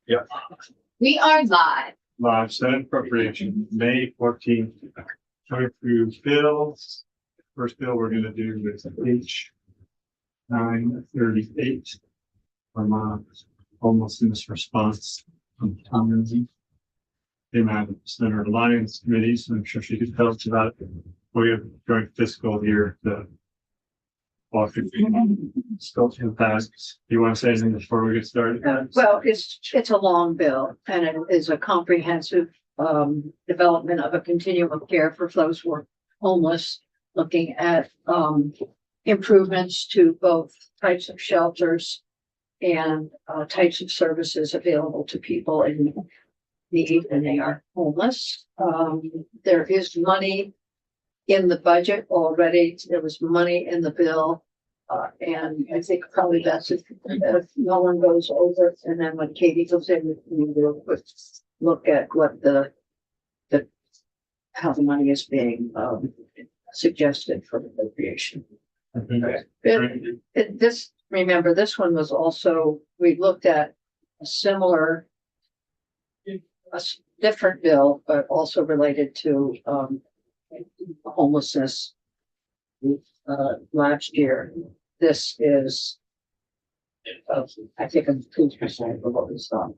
Yep. We are live. Live Senate Appropriation, May 14th. Going through bills. First bill we're gonna do is H 938. Vermont homelessness response from Tom. Came out of the Center Alliance Committee, so I'm sure she could tell us about it. We have joint fiscal year to walk through scope impacts. Do you want to say anything before we get started? Well, it's a long bill and it is a comprehensive development of a continuum of care for those who are homeless, looking at improvements to both types of shelters and types of services available to people in need when they are homeless. There is money in the budget already. There was money in the bill. And I think probably that's if no one goes over it. And then when Katie goes in, we will look at what how the money is being suggested for appropriation. Remember, this one was also, we looked at a similar, different bill, but also related to homelessness last year. This is, I think, I'm 2% of what we saw.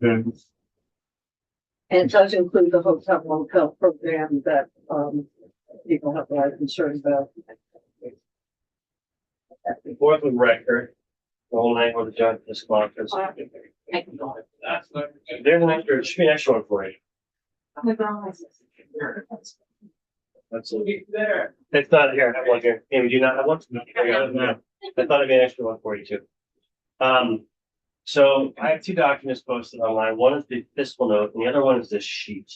Then And it does include the hotel motel program that people have a lot of concern about. For the record, the whole name of the judge this conference. There's an extra, there should be an extra one for you. That's it. It's not here. I have one here. Amy, do you not have one? I thought it'd be an extra one for you too. So I have two documents posted online. One is the fiscal note, and the other one is this sheet.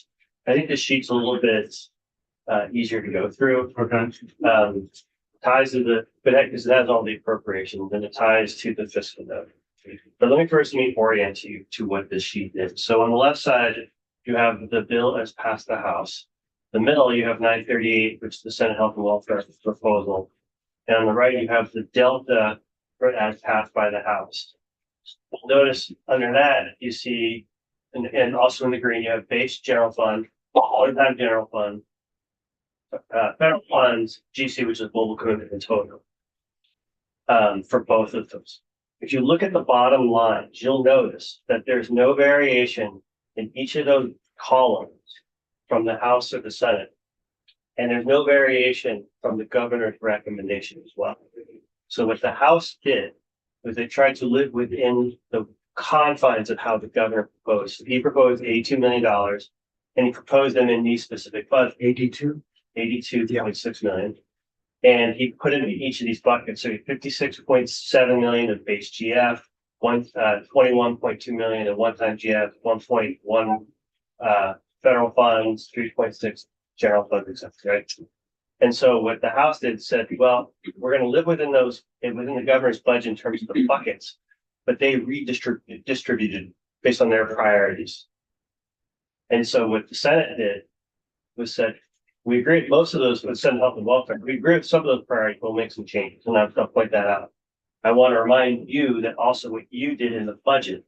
I think this sheet's a little bit easier to go through. okay. Ties to the, but because it has all the appropriations, and it ties to the fiscal note. But let me first orient you to what this sheet is. So on the left side, you have the bill as passed the House. The middle, you have 938, which is the Senate Health and Welfare proposal. And on the right, you have the delta as passed by the House. Notice under that, you see, and also in the green, you have base general fund, one-time general fund, federal funds, GC, which is global commitment in total, for both of those. If you look at the bottom lines, you'll notice that there's no variation in each of those columns from the House or the Senate. And there's no variation from the governor's recommendation as well. So what the House did was they tried to live within the confines of how the governor proposed. So he proposed $82 million, and he proposed them in these specific budgets. 82.6 million. And he put it in each of these buckets. So 56.7 million of base GF, 21.2 million of one-time GF, 1.1 federal funds, 3.6 general funds, etc. Right? And so what the House did said, well, we're going to live within those, within the governor's budget in terms of the buckets, but they distributed based on their priorities. And so what the Senate did was said, we agree with most of those with Senate Health and Welfare. We agree with some of those priorities. We'll make some changes, and I'll point that out. I want to remind you that also what you did in the budget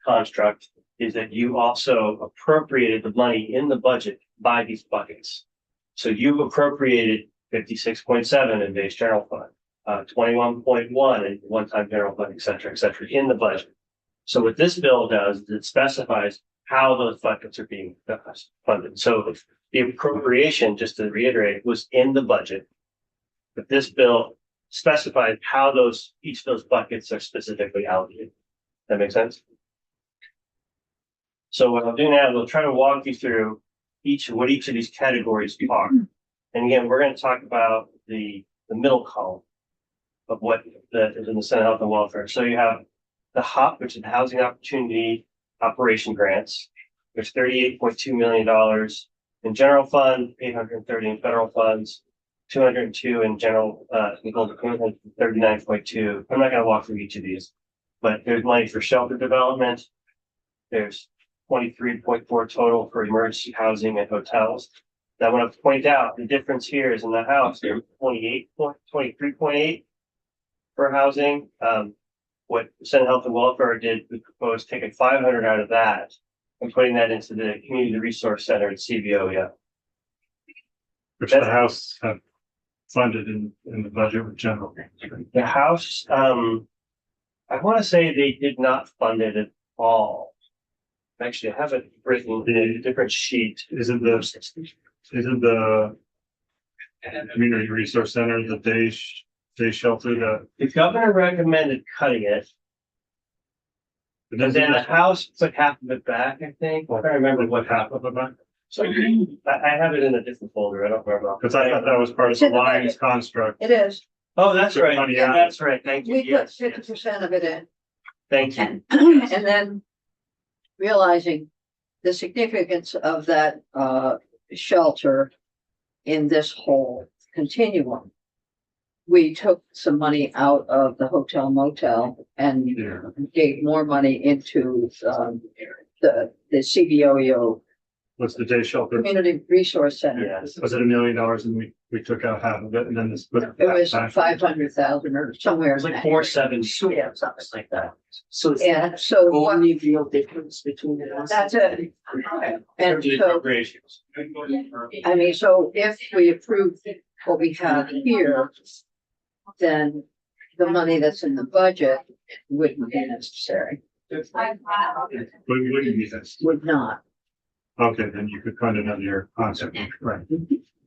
construct is that you also appropriated the money in the budget by these buckets. So you've appropriated 56.7 in base general fund, 21.1 in one-time general fund, et cetera, in the budget. So what this bill does is it specifies how those buckets are being funded. So the appropriation, just to reiterate, was in the budget, but this bill specified how each of those buckets are specifically allocated. That makes sense? So what I'll do now, we'll try to walk you through what each of these categories are. And again, we're going to talk about the middle column of what is in the Senate Health and Welfare. So you have the HOP, which is the Housing Opportunity Operation Grants. There's $38.2 million in general fund, 830 in federal funds, 202 in general, global commitment, 39.2. I'm not going to walk through each of these, but there's money for shelter development. There's 23.4 total for emergency housing and hotels. Now, I want to point out the difference here is in the House, there's 23.8 for housing. what Senate Health and Welfare did, we proposed taking 500 out of that and putting that into the Community Resource Center at CBO, yeah. Which the House have funded in the budget with general. The House, I want to say they did not fund it at all. Actually, I have it written in a different sheet. Isn't the Community Resource Center, the day shelter, The governor recommended cutting it, but then the House put half of it back, I think. I don't remember what half of it back. So I have it in a different folder. I don't remember. because I thought that was part of the Lions construct. It is. Oh, that's right. Money Yeah, out. that's right. Thank you. We put Yes, 50% of it in. thank you. And then realizing the significance of that shelter in this whole continuum, we took some money out of the hotel motel and Yeah. gave more money into the CBOEO What's the day shelter? Community Resource Center. Yes. Was it $1 million and we took out half of it and then this. It was 500,000 or somewhere. It was like 470. Yeah, something like that. So it's Yeah, so what, only real difference between the ones. that's it. In And terms of the so, appropriations. I mean, so if we approve what we have here, then the money that's in the budget wouldn't be necessary, Wouldn't be this. would not, Okay, then you could fund another concept, right?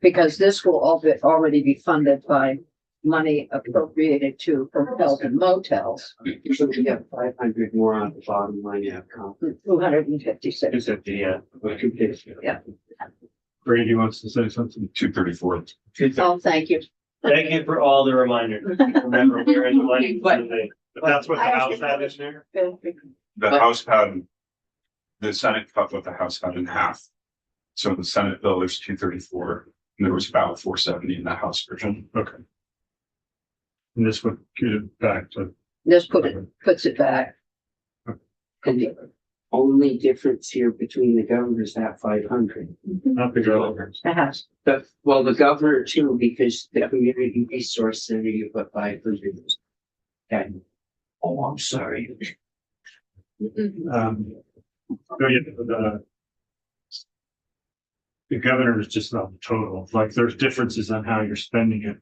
because this will already be funded by money appropriated to hotels and motels, So we have 500 more on the bottom line, you have confidence. 256. 250, yeah. Yeah. Brady wants to say something. 234. Oh, thank you. Thank you for all the reminders. Remember, we're in the money. But- But that's what the House had in there? The House had, the Senate cut what the House had in half. So in the Senate bill, there's 234, and there was about 470 in the House version. Okay. And this would get it back to. This puts it back. And the only difference here between the governors that 500. Not the governors. It has. Well, the governor too, because the community resource center, you put 500. Okay. Oh, I'm sorry. So yeah, the governor is just not the total, like there's differences on how you're spending it.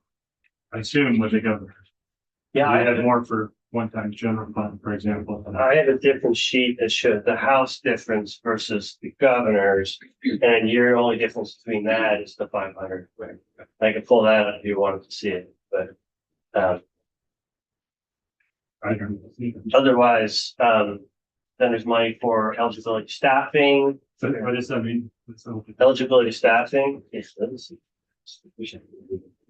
I assume with the governor. Yeah, I had more for one-time general fund, for example. I have a different sheet that shows the House difference versus the governor's, and your only difference between that is the 500. I can pull that up if you wanted to see it, but I don't know. otherwise, then there's money for eligibility staffing. So what does that mean? Eligibility staffing. Yes, let's see.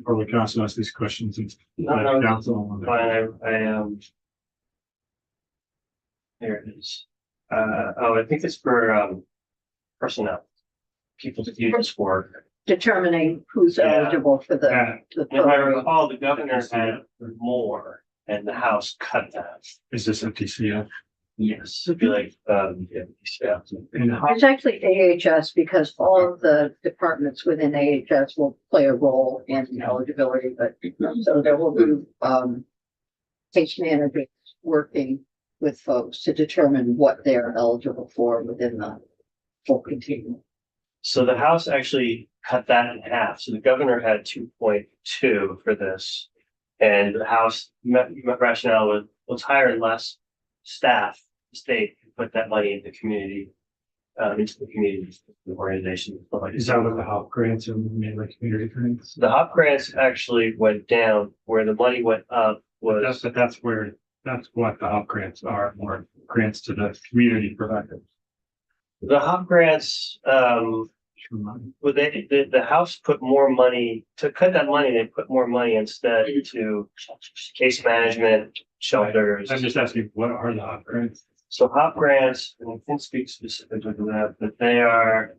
Or we can also ask these questions and. No, Council. Fine, here it is. I think it's for personnel. People to do this work. Determining who's Yeah. eligible for the Yeah. If I recall, the governor had more and the House cut that. Is this a TCF? Yes, it'd be like, yeah. And how, It's actually AHS because all of the departments within AHS will play a role in eligibility, but so there will be case managers working with folks to determine what they're eligible for within the full continuum. So the House actually cut that in half. So the governor had 2.2 for this. And the House rationale was hire less staff, the state could put that money into community, into the community organization. is that what the HOP grants are mainly community grants? The HOP grants actually went down, where the money went up was, That's what the HOP grants are, more grants to the community providers. the HOP grants, well, the House put more money, to cut that money, they put more money instead into case management, shelters. I'm just asking, what are the HOP grants? So HOP grants, and I can speak specifically to that, but they are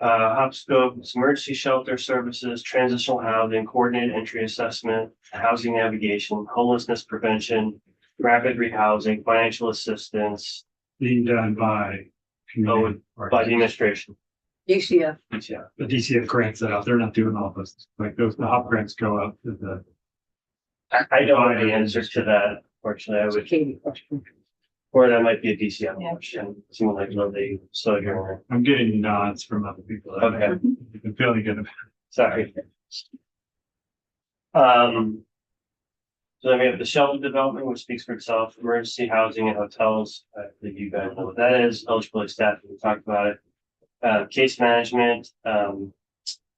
HOP scope, emergency shelter services, transitional housing, coordinated entry assessment, housing navigation, homelessness prevention, rapid rehousing, financial assistance, Being done by. community by the administration. DCF, Yeah. The DCF grants that out, they're not doing all this, like those, the HOP grants go out to the. I don't know the answer to that. Fortunately, I would, Katie question. or that might be a DCF question, someone like Lily Sojourner. I'm getting nods from other people. Okay. You've been feeling good. Sorry. So then we have the shelter development, which speaks for itself, emergency housing and hotels. I think you guys know what that is. Eligibility staff, we talked about it. Case management, and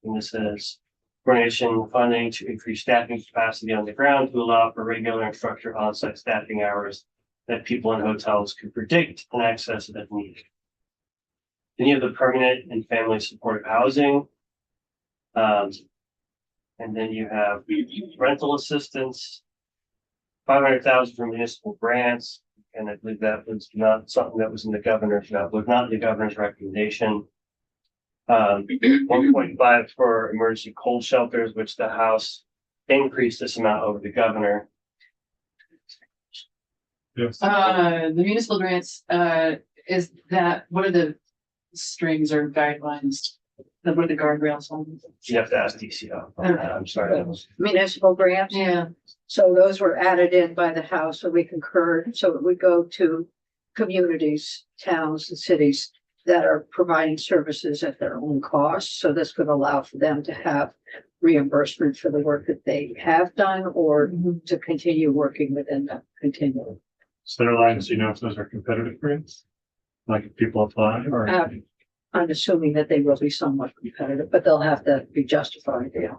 this is coordination funding to increase staffing capacity on the ground to allow for regular and structured on-site staffing hours that people in hotels can predict and access at need. Then you have the permanent and family supportive housing. And then you have rental assistance, 500,000 from municipal grants. And I believe that was not something that was in the governor's, was not the governor's recommendation. 1.5 for emergency cold shelters, which the House increased this amount over the governor. Yes. The municipal grants, is that, what are the strings or guidelines? What are the guardrails on? You have to ask DCO. I'm sorry. Municipal grants. Yeah, So those were added in by the House, so we concurred, so it would go to communities, towns and cities that are providing services at their own cost. So this would allow for them to have reimbursement for the work that they have done or to continue working within that continuum. Center lines, you know if those are competitive grants? Like if people apply or? I'm assuming that they will be somewhat competitive, but they'll have to be justified, yeah.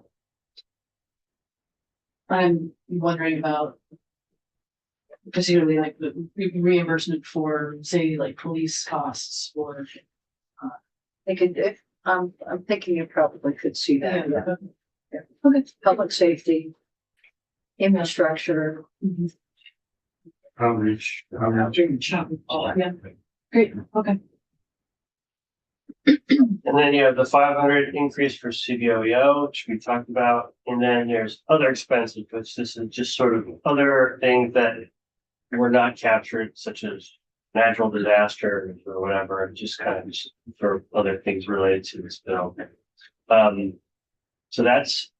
I'm wondering about particularly like the reimbursement for, say, like police costs or. They could, I'm thinking you probably could see that, yeah. Yeah. Okay. Public safety, infrastructure. Outreach. Yeah, great, okay. And then you have the 500 increase for CBOEO, which we talked about. And then there's other expenses, which this is just sort of other things that were not captured, such as natural disasters or whatever, just kind of just for other things related to this bill. So that's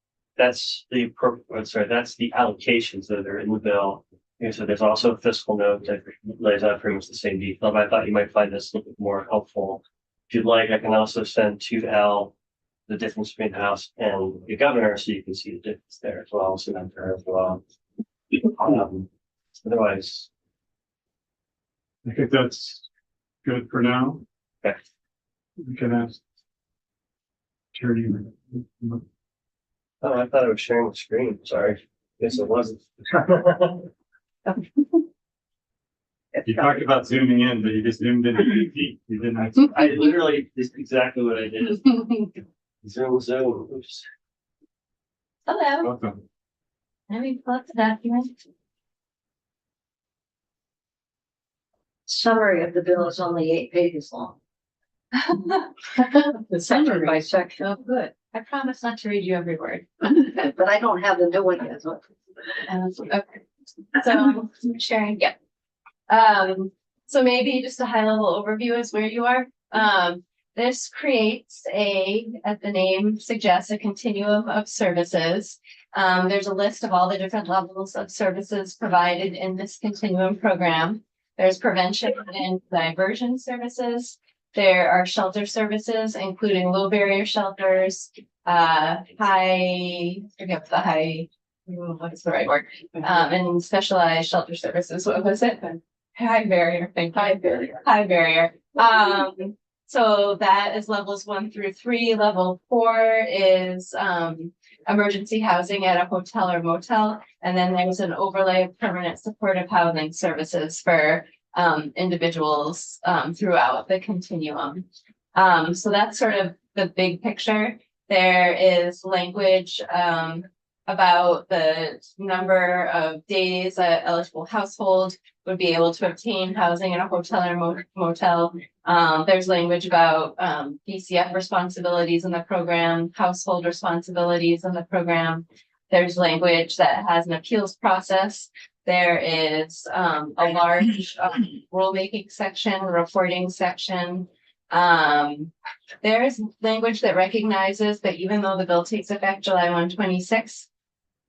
the allocations that are in the bill. And so there's also a fiscal note that lays out pretty much the same detail, but I thought you might find this a little bit more helpful. If you'd like, I can also send to Al the difference between the House and the governor, so you can see the difference there as well, so that's there as well. Otherwise, I think that's good for now. okay. We can ask. Attorney. Oh, I thought I was sharing the screen. Sorry. Guess it wasn't. You talked about zooming in, but you just zoomed in. You didn't. I literally, this is exactly what I did. Zoom. Oops. Hello, Welcome. let me pull up the document. Summary of the bill is only 8 pages long. The Section summary. by section. Oh, good. I promise not to read you every word. But I don't have the new one yet. So Okay, so sharing, yeah. So maybe just a high level overview is where you are. This creates as the name suggests, a continuum of services. There's a list of all the different levels of services provided in this continuum program. There's prevention and diversion services. There are shelter services, including low barrier shelters, what's the right word? And specialized shelter services. What was it? High barrier, thank you. High barrier. So that is levels 1 through 3. Level 4 is emergency housing at a hotel or motel. And then there's an overlay of permanent supportive housing services for individuals throughout the continuum. So that's sort of the big picture. There is language about the number of days an eligible household would be able to obtain housing in a hotel or motel. There's language about DCF responsibilities in the program, household responsibilities in the program. There's language that has an appeals process. There is a large rulemaking section, reporting section. There's language that recognizes that even though the bill takes effect July 1, 2026,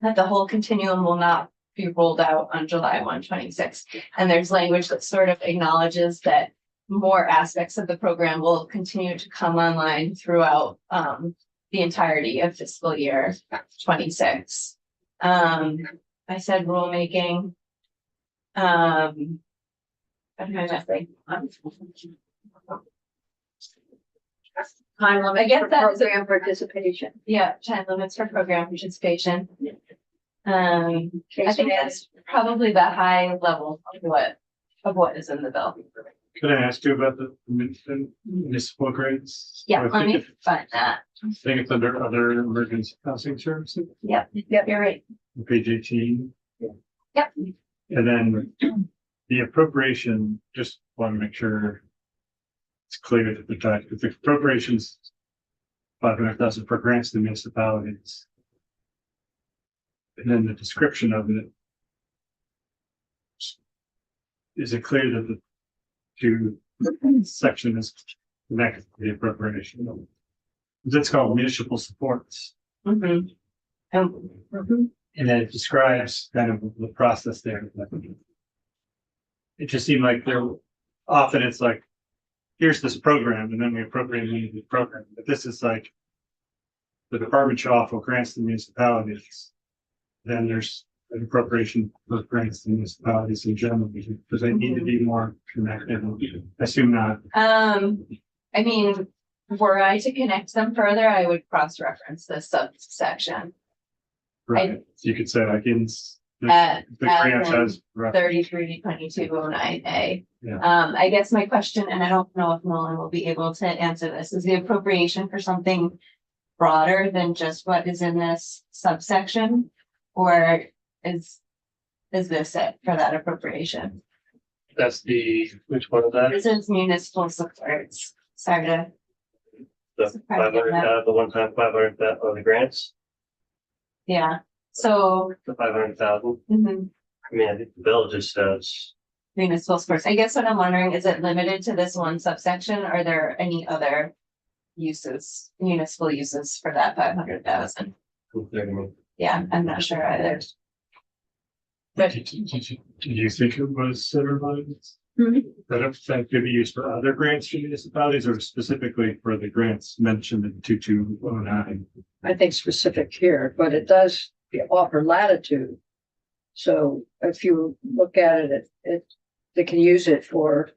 that the whole continuum will not be rolled out on July 1, 2026. And there's language that sort of acknowledges that more aspects of the program will continue to come online throughout the entirety of fiscal year 26. I said rulemaking. What am I missing? Time limit I guess for that is a- program participation. Yeah, time limits for program participation. I think that's probably the high level of what is in the bill. Could I ask you about the municipal grants? Yeah, I let think me it- find that. I think it's under other emergency housing services, Yep, you're right. page 18. Yep. And then the appropriation, just want to make sure it's clear that the appropriations 500,000 for grants to municipalities. And then the description of it. Is it clear that the two section is connected to the appropriation? It's called municipal supports. Mhm. And then it describes kind of the process there. It just seemed like often it's like, here's this program, and then we appropriate money to the program. But this is like the department shall offer grants to municipalities. Then there's an appropriation for grants to municipalities in general, because they need to be more connected. I assume not. I mean, were I to connect them further, I would cross-reference this subsection. Right. So you could say like the At grant has. 332209A. Yeah. I guess my question, and I don't know if Nolan will be able to answer this, is the appropriation for something broader than just what is in this subsection? Or is this it for that appropriation? That's which one is that? This is municipal supports. Sorry to. The 500, the one-time 500, or the grants, Yeah, so the 500,000. mhm, I mean, I think the bill just says, municipal sports. I guess what I'm wondering, is it limited to this one subsection? Are there any other uses, municipal uses for that 500,000? Yeah, I'm not sure either. But Do you think it was everybody's? Mhm. That could be used for other grants to municipalities or specifically for the grants mentioned in 2209? I think specific here, but it does offer latitude. So if you look at it, they can use it for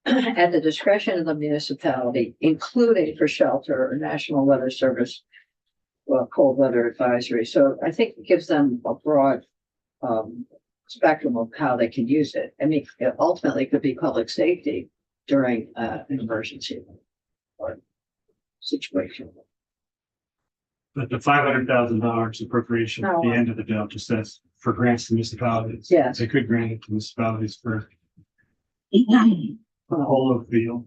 at the discretion of the municipality, including for shelter or National Weather Service, well, cold weather advisory. So I think it gives them a broad spectrum of how they can use it. I mean, it ultimately could be public safety during an emergency or situation. But the $500,000 appropriation at the end of the bill just says for grants to municipalities. Yes. They could grant it to municipalities for the whole of the field.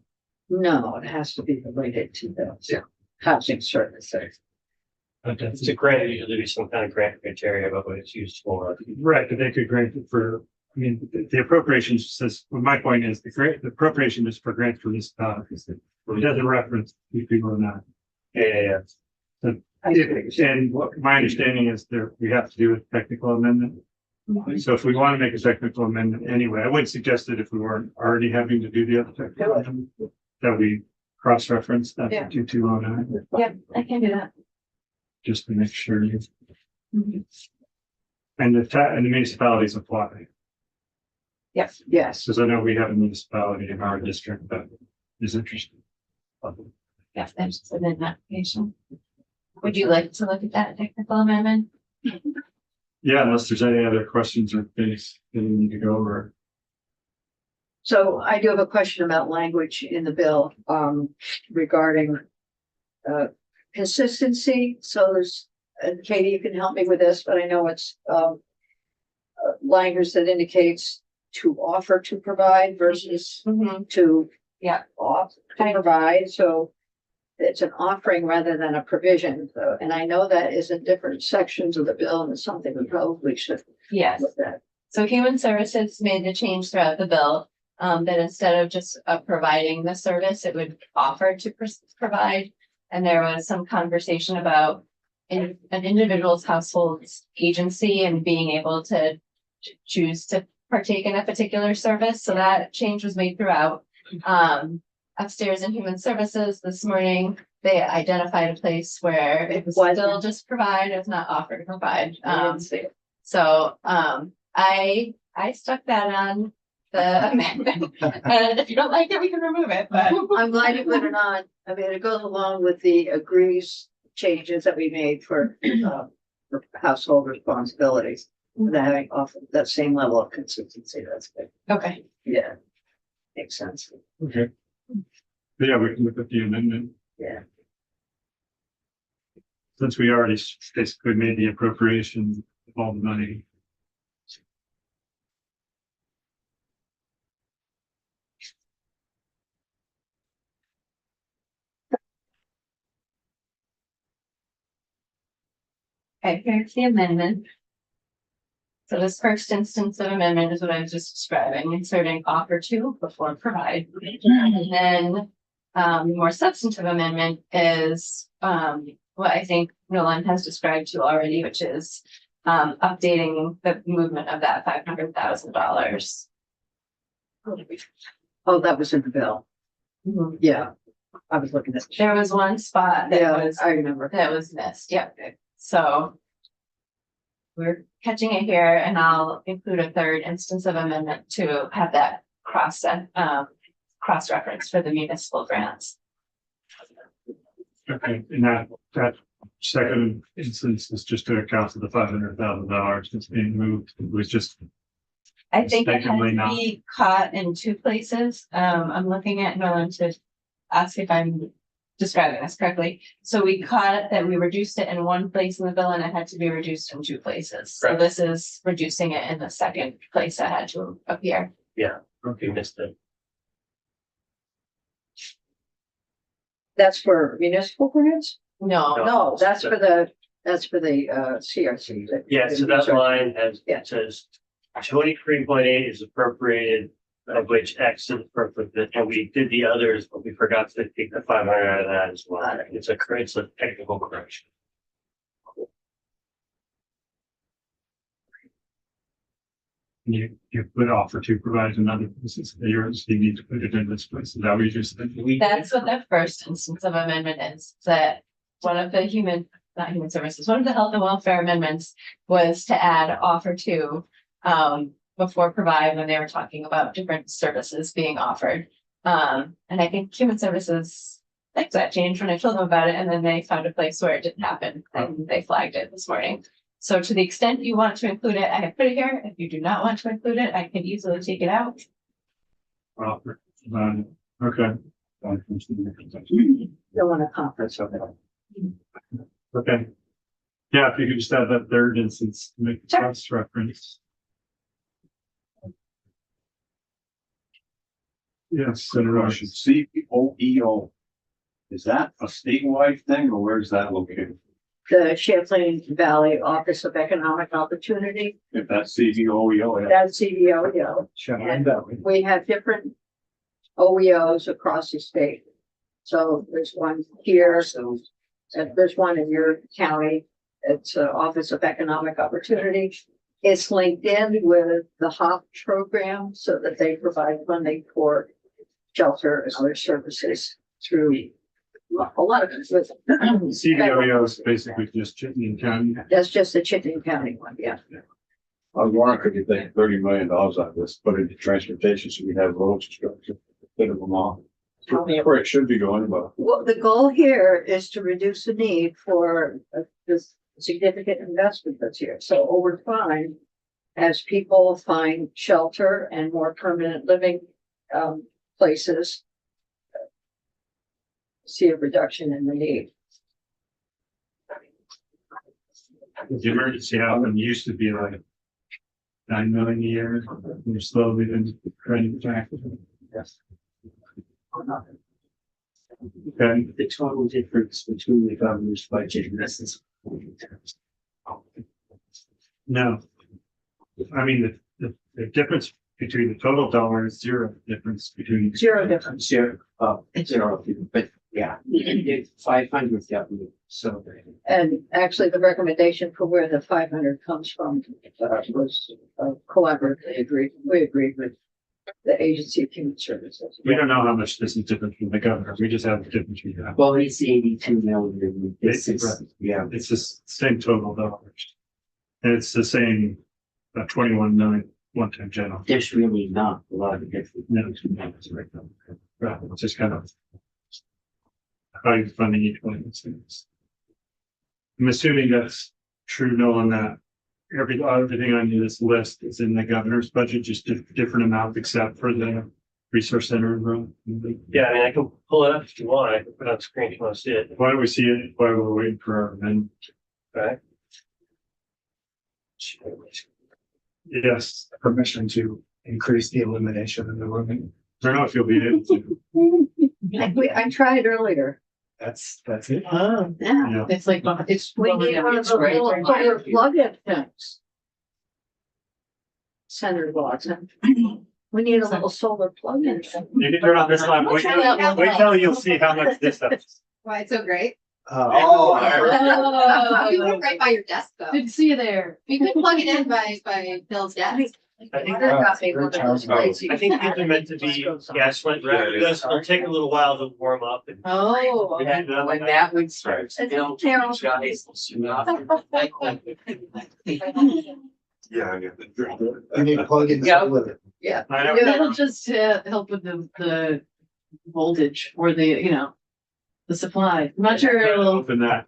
No, it has to be related to the housing services. But that's it's a grant, usually be some kind of grant criteria about what it's used for. right, but they could grant it for, I mean, the appropriation says, well, my point is the appropriation is for grants for municipalities. It doesn't reference these people or not. Yeah. And what my understanding is we have to do a technical amendment. So if we want to make a technical amendment anyway, I would suggest that if we weren't already having to do the other technical amendment, that we cross-reference that Yeah. 2209, yeah, I can do that. just to make sure. Mhm. And the municipalities apply. Yes, Yes, Because I know we have a municipality in our district that is interested. yes, there's an application. Would you like to look at that technical amendment? Yeah, unless there's any other questions or things that we need to go over. so I do have a question about language in the bill, regarding consistency. So there's, and Katie, you can help me with this, but I know it's, language that indicates to offer to provide versus Mhm. to Yeah. to provide, so it's an offering rather than a provision. So, and I know that is in different sections of the bill, and it's something we probably should Yes. look at. So Human Services made the change throughout the bill, that instead of just providing the service, it would offer to provide. And there was some conversation about an individual's household's agency and being able to choose to partake in a particular service, so that change was made throughout. Upstairs in Human Services this morning, they identified a place where it was still just provide, if not offer to provide. I stuck that on the amendment, and if you don't like it, we can remove it, but. I'm glad you put it on. I mean, it goes along with the agrees changes that we made for household responsibilities. That having often that same level of consistency, that's good. Okay. Yeah. Makes sense. Okay. Yeah, we can look at the amendment. Yeah. Since we already basically made the appropriation of all the money. Okay, here's the amendment. So this first instance of amendment is what I was just describing, inserting offer to before provide. And then the more substantive amendment is what I think Nolan has described to already, which is updating the movement of that $500,000. Oh, that was in the bill. Yeah. I was looking at. There was one spot Yeah, that was I remember. missed. Yep. So we're catching it here, and I'll include a third instance of amendment to have that cross reference for the municipal grants. Okay, and that second instance is just to account for the $500,000 that's being moved. It was just, I think it has Mistakenly to not. be caught in two places. I'm looking at Nolan to ask if I'm describing this correctly. So we caught it that we reduced it in one place in the bill and it had to be reduced in two places. So Correct. this is reducing it in the second place that had to appear. You missed it. That's for municipal grants? No, No, that's for the CRC. Yeah, so that line has, Yeah. it says 23.8 is appropriated, of which X is appropriate, and we did the others, but we forgot to take the 500 out of that as well. It's a technical correction. you put offer to provide another, this is yours, you need to put it in this place. Is that what you just said? that's what the first instance of amendment is, that one of the not human services, one of the health and welfare amendments was to add offer to before provide, when they were talking about different services being offered. And I think human services liked that change when I told them about it, and then they found a place where it didn't happen and they flagged it this morning. So to the extent you want to include it, I have put it here. If you do not want to include it, I can easily take it out. Offer, okay. Still in a conference over there. Okay. Yeah, if you could just add that third instance, to make the Sure. cross reference. Yes, Consideration COEO. Is that a statewide thing or where's that located? The Champlain Valley Office of Economic Opportunity, If that's COEO, that's CVO, we have different OEOs across the state. So there's one here, and there's one in your county, it's Office of Economic Opportunity. It's linked in with the HOP program so that they provide funding for shelter and other services through a lot of, CBOEO is basically just Chittenden County. that's just the Chittenden County one, yeah. I was wondering, could you take $30 million out of this, put it into transportation so we have roads structure, bit of them all. Where it should be going, but Well, the goal here is to reduce the need for this significant investment that's here. So over time, as people find shelter and more permanent living places, see a reduction in the need. The emergency housing used to be like 9 million a year. We're slowly been trending back. Yes. Okay, The total difference between the governor's budget and this is. no. I mean, the difference between the total dollar is zero difference between. Zero difference. Zero, but Yeah, it's 500, yeah, so. And actually, the recommendation for where the 500 comes from was collaborative. We agreed with the Agency of Human Services. We don't know how much this is different from the governor. We just have the difference. We have. Well, it's 82 million. This is, Right. yeah, It's the same total dollars. And it's the same, 21 million one-time general. there's really not a lot of difference. No, it's right now. Right, it's just kind of how you're funding each one of these things. I'm assuming that's true, knowing that everything on this list is in the governor's budget, just different amount except for the resource center room. Yeah, I mean, I can pull it up if you want. I can put it on screen if you want to see it. Why don't we see it while we're waiting for our amendment? Okay. Yes, permission to increase the elimination of the rooming. I don't know if you'll be able to. I tried earlier. That's it. Oh, Yeah. Yeah. it's like, it's. We need one of the little solar plug-in things. Senator Watson. We need a little solar plug-in. You can turn on this line. Wait till you'll see how much this does. Why it's so great? Oh, You were right by your desk though. Good to see you there. You could plug it in by Bill's desk. I think, Got me one of those plates you I think can these are meant to be gaslit Yeah, wrap. yeah. It'll take a little while to warm up. And Oh. we had when that one starts. It's they'll terrible. guys, Yeah, I get it. You need to plug in. Yeah. I know. It'll just help with the voltage or the supply. I'm not sure it'll, Open that.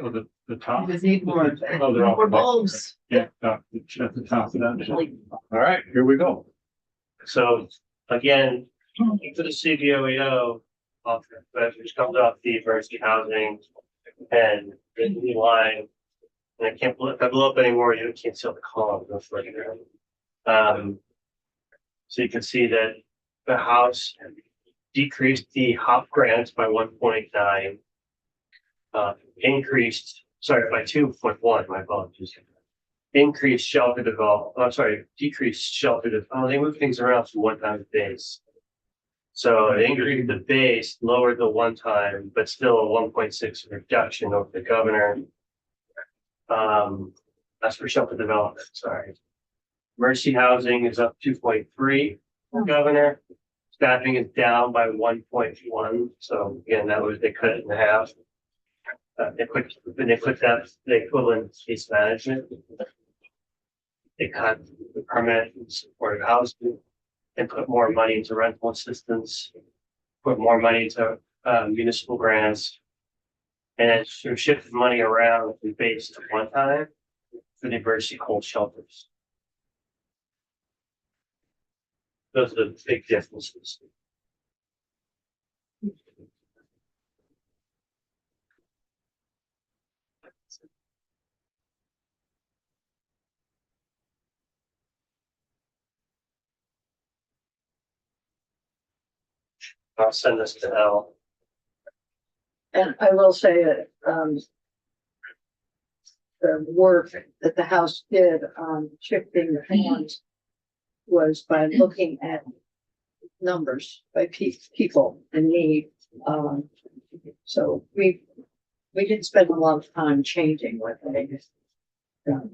Oh, the top. if it need more, Oh, they're all more bulbs. Yeah, at the top of that. All right, here we go. so again, for the CBOEO, which comes off the emergency housing and the new line. And I can't if I blow up anymore, you can't see all the columns. That's like, so you can see that the House decreased the HOP grants by 1.9. Increased, sorry, by 2.1, my apologies. Increased shelter decreased shelter they moved things around from one time to base. So it increased the base, lowered the one time, but still a 1.6 reduction over the governor. That's for shelter development, sorry. Emergency housing is up 2.3 for governor. Staffing is down by 1.1. So again, they cut it in half. They put that the equivalent case management. They cut the permanent and supported housing and put more money into rental assistance, put more money into municipal grants. And then sort of shifted money around from base to one time for the emergency cold shelters. Those are the big differences. I'll send this to Al. And I will say that, the work that the House did on shifting the funds was by looking at numbers, by people in need. So we didn't spend a lot of time changing what they done.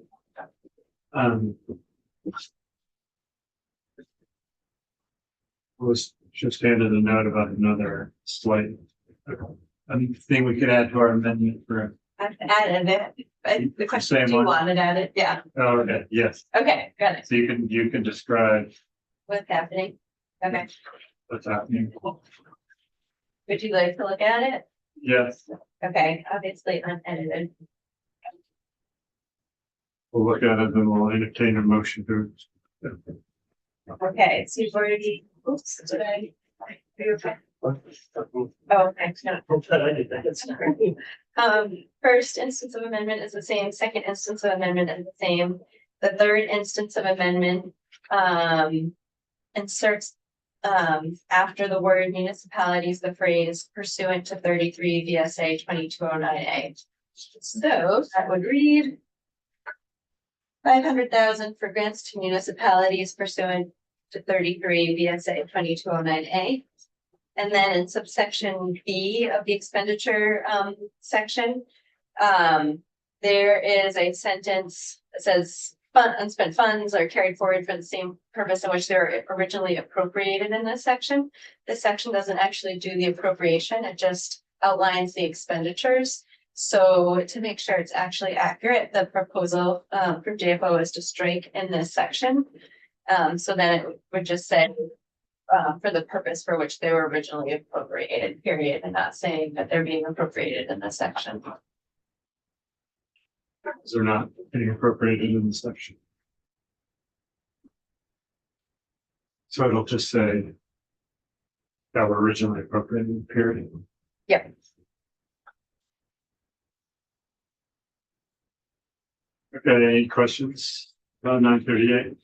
Was just handed a note about another slight thing we could add to our amendment for. I've added it, but the question, Same do you one. want it added? Yeah, Oh, okay, yes. okay, got it. So you can describe What's happening? Okay, what's happening. would you like to look at it? Yes, Okay, obviously unedited. we'll look at it and we'll entertain a motion to. Okay, so you've already, oops, did I? Are you okay? Oh, thanks, no. First instance of amendment is the same, second instance of amendment is the same. The third instance of amendment, inserts, after the word municipalities, the phrase pursuant to 33 VSA 2209A. So that would read 500,000 for grants to municipalities pursuant to 33 VSA 2209A. And then in subsection B of the expenditure section, there is a sentence that says unspent funds are carried forward for the same purpose in which they were originally appropriated in this section. This section doesn't actually do the appropriation, it just outlines the expenditures. So to make sure it's actually accurate, the proposal for JFO is to strike in this section. So then it would just say for the purpose for which they were originally appropriated, period, and not saying that they're being appropriated in this section. They're not being appropriated in the section. So it'll just say that were originally appropriated, period. Yep. Okay, any questions about 938?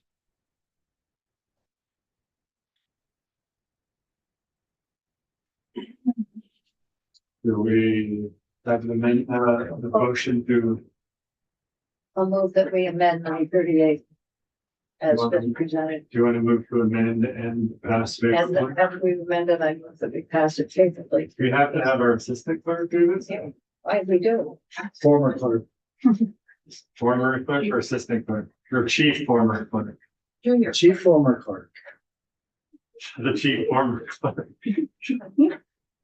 Do we have the motion to? I'll move that we amend 938 as been presented. Do you want to move to amend and pass And favorably? after we've amended, I move that we pass it favorably. We have to have our assistant clerk do this? Why we do? Former clerk. Former clerk or assistant clerk? Your chief former clerk, Junior. Chief former clerk. the chief former clerk.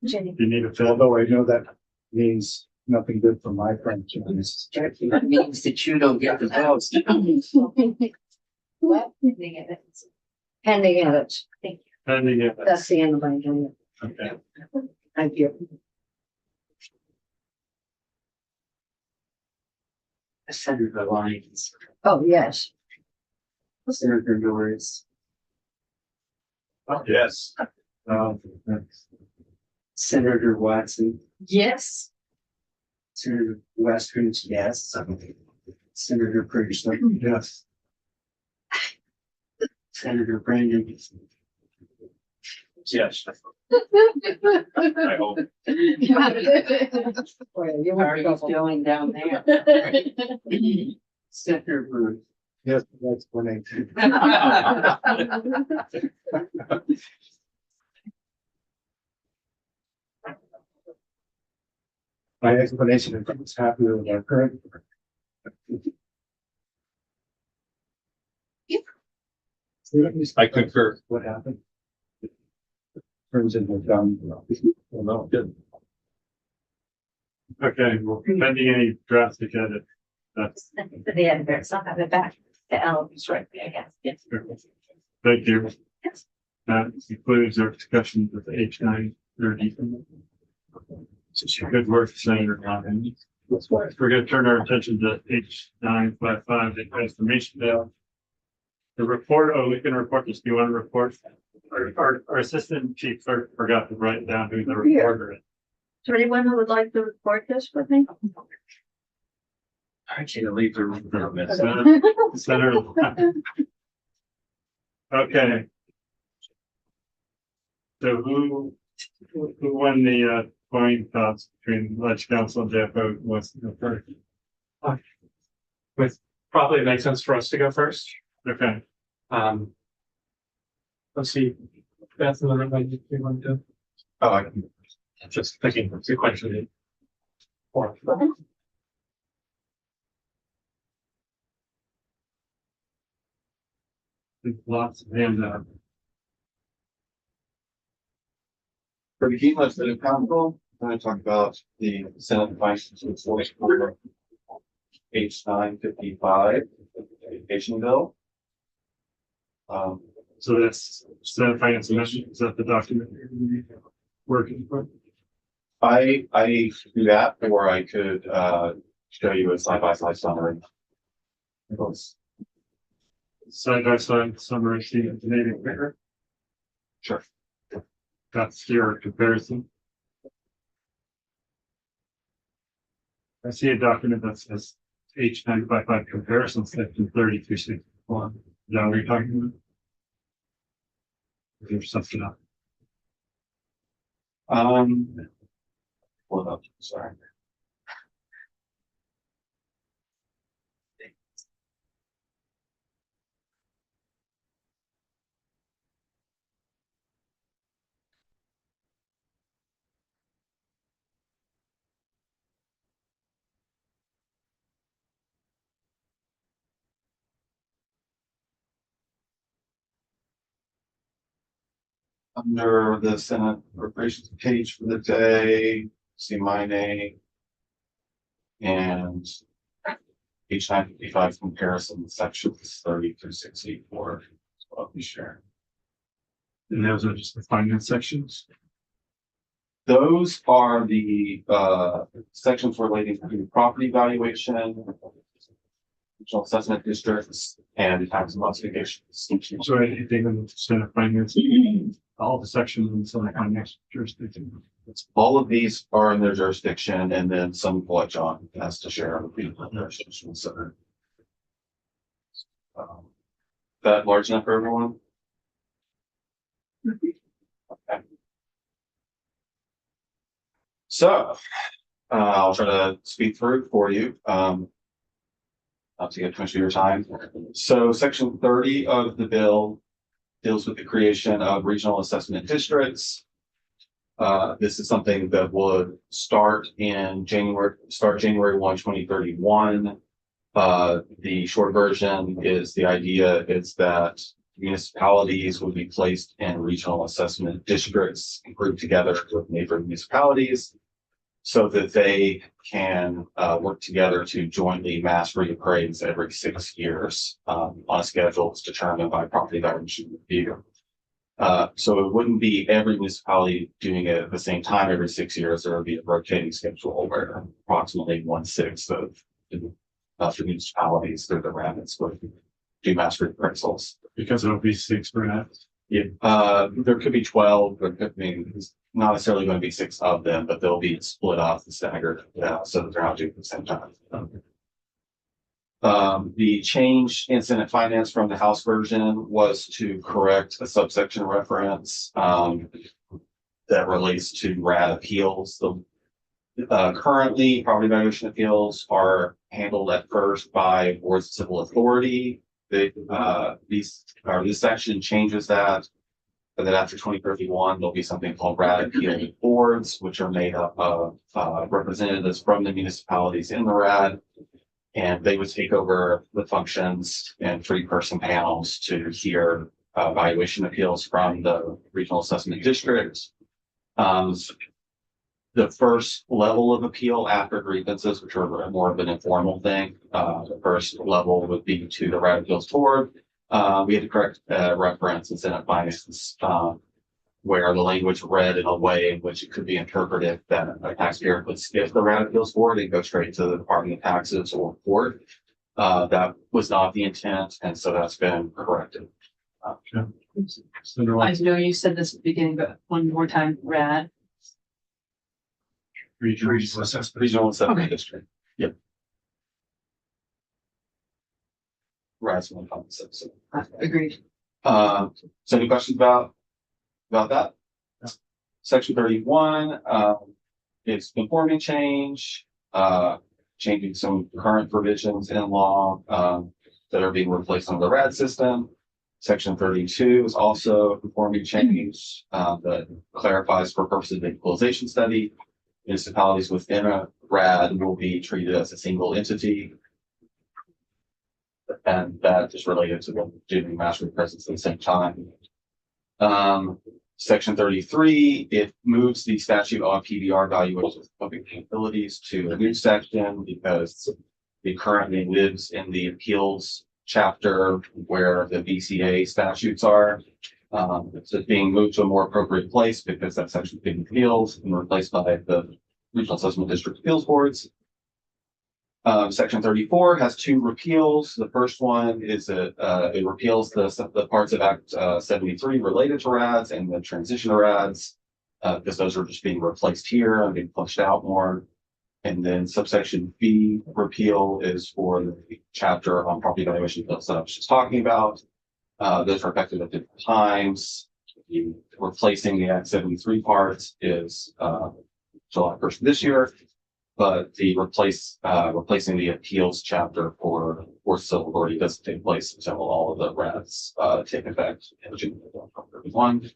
Jenny. You need a fill. Although I know that means nothing good for my friend. That means that you don't get the votes. What? Pending edits. Pending it. That's the end of my agenda. Okay. Thank you. Senator Lyons, Oh, yes. Senator Norris, Yes. Senator Watson, Yes. Senator Westerns, yes. Senator Priestley, Yes. Senator Brandon. Yes. I hope. Boy, you How are were you trouble. feeling down there? Senator Bruce. Yes, that's funny. My explanation is I was happy with our current. I concur. What happened? Turns into dumb. Well, no, good. Okay, well, pending any drastic edit. That's, To the editor, so I'll have it back to Ellen shortly, I guess. Yes. thank you. Yes. That concludes our discussion with H930. Good work, Senator Ryan. We're gonna turn our attention to H955, the transformation bill. The report, we can report this. Do you want to report? Our assistant chief clerk forgot to write down who the reporter is. Is there anyone who would like to report this with me? I can't leave the room. Senator. Okay. So who won the coin toss between Ledge Council and JFO? Who wants to go first? Probably makes sense for us to go first. Okay, Let's see. That's another way you want to, Oh, I can. just thinking sequentially. Or, lots of hands up. For the key legislative council, I'm going to talk about the Senate Finance and Force Order H 955, education bill. So that's Senate Finance and Measures. Is that the document you're gonna be working for? I do that, or I could show you a side-by-side summary. Side by side summary sheet of Canadian paper. Sure. That's your comparison. I see a document that says H955 comparison section 3261. Is that what you're talking about? Or there's something else. Hold up, sorry. under the Senate appropriations page for the day, see my name. And page 955 comparison sections 30 through 64. I'll be sharing. And those are just the finance sections. Those are the sections relating to property valuation, regional assessment districts, and tax modifications. So anything in the Senate finance, all the sections in the Senate finance jurisdiction. All of these are in their jurisdiction, and then some of what John has to share with the jurisdiction center. That large enough for everyone? Okay. So, I'll try to speak through it for you. Not to get too much of your time. So section 30 of the bill deals with the creation of regional assessment districts. This is something that would start January 1, 2031. The short version is the idea is that municipalities would be placed in regional assessment districts grouped together with neighboring municipalities so that they can work together to jointly mass reappraise every 6 years on a schedule that's determined by property valuation review. So it wouldn't be every municipality doing it at the same time every 6 years. There would be a rotating schedule where approximately 1/6 of the municipalities through the rabbits would do mass reappraisals. Because it'll be 6 perhaps. Yeah, there could be 12, but I mean, it's not necessarily going to be 6 of them, but they'll be split off and staggered, so that they're not doing it at the same time. The change in Senate finance from the House version was to correct a subsection reference that relates to RAD appeals. Currently, property valuation appeals are handled at first by boards of civil authority. This section changes that, but that after 2031, there'll be something called RAD appeal boards, which are made up of representatives from the municipalities in the RAD. And they would take over the functions and 3-person panels to hear valuation appeals from the regional assessment districts. The first level of appeal after grievances, which are more of an informal thing, the first level would be to the RAD appeals board. We had to correct reference in Senate finance where the language read in a way in which it could be interpreted that a taxpayer could skip the RAD appeals board and go straight to the Department of Taxes or court. That was not the intent, and so that's been corrected. I know you said this at the beginning, but one more time, RAD. Regional assessment. Regional assessment Okay. district. Yep. RAD's one concept. Agreed. So any questions about that? No. Section 31, it's conforming change, changing some current provisions in law that are being replaced on the RAD system. Section 32 is also a conforming change that clarifies for purposes of the equalization study. Municipalities within a RAD will be treated as a single entity. And that is related to them doing mass reappraisals at the same time. Section 33, it moves the statute on PBR valuation of public capabilities to a new section because it currently lives in the appeals chapter where the BCA statutes are. It's being moved to a more appropriate place because that section is being appealed and replaced by the regional assessment district appeals boards. Section 34 has 2 repeals. The first one is it repeals the parts of Act 73 related to RADs and the transition to RADs because those are just being replaced here and being flushed out more. And then subsection B repeal is for the chapter on property valuation bills that I was just talking about. Those are effective at different times. Replacing the Act 73 parts is July 1st of this year. But the replacing the appeals chapter for civil authority doesn't take place until all of the RADs take effect in June 2021.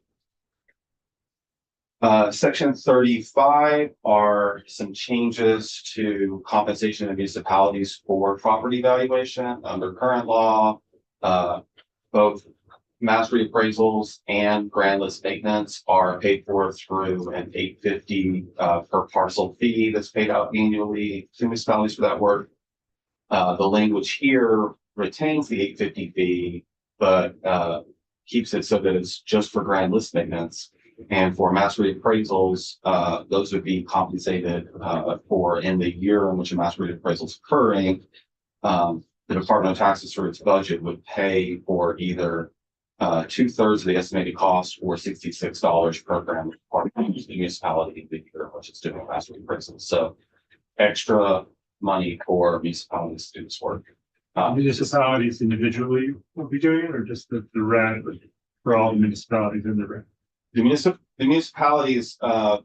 Section 35 are some changes to compensation of municipalities for property valuation under current law. Both mass reappraisals and grand list maintenance are paid for through an $850 per parcel fee that's paid out annually to municipalities for that work. The language here retains the $850 fee, but keeps it so that it's just for grand list maintenance. And for mass reappraisals, those would be compensated for in the year in which a mass reappraisal is occurring. The Department of Taxes through its budget would pay for either 2/3 of the estimated cost or $66 per gram for the municipality in the year in which it's doing mass reappraisals. So extra money for municipalities to do this work. Municipalities individually will be doing it, or just the RAD for all the municipalities in the RAD? The municipalities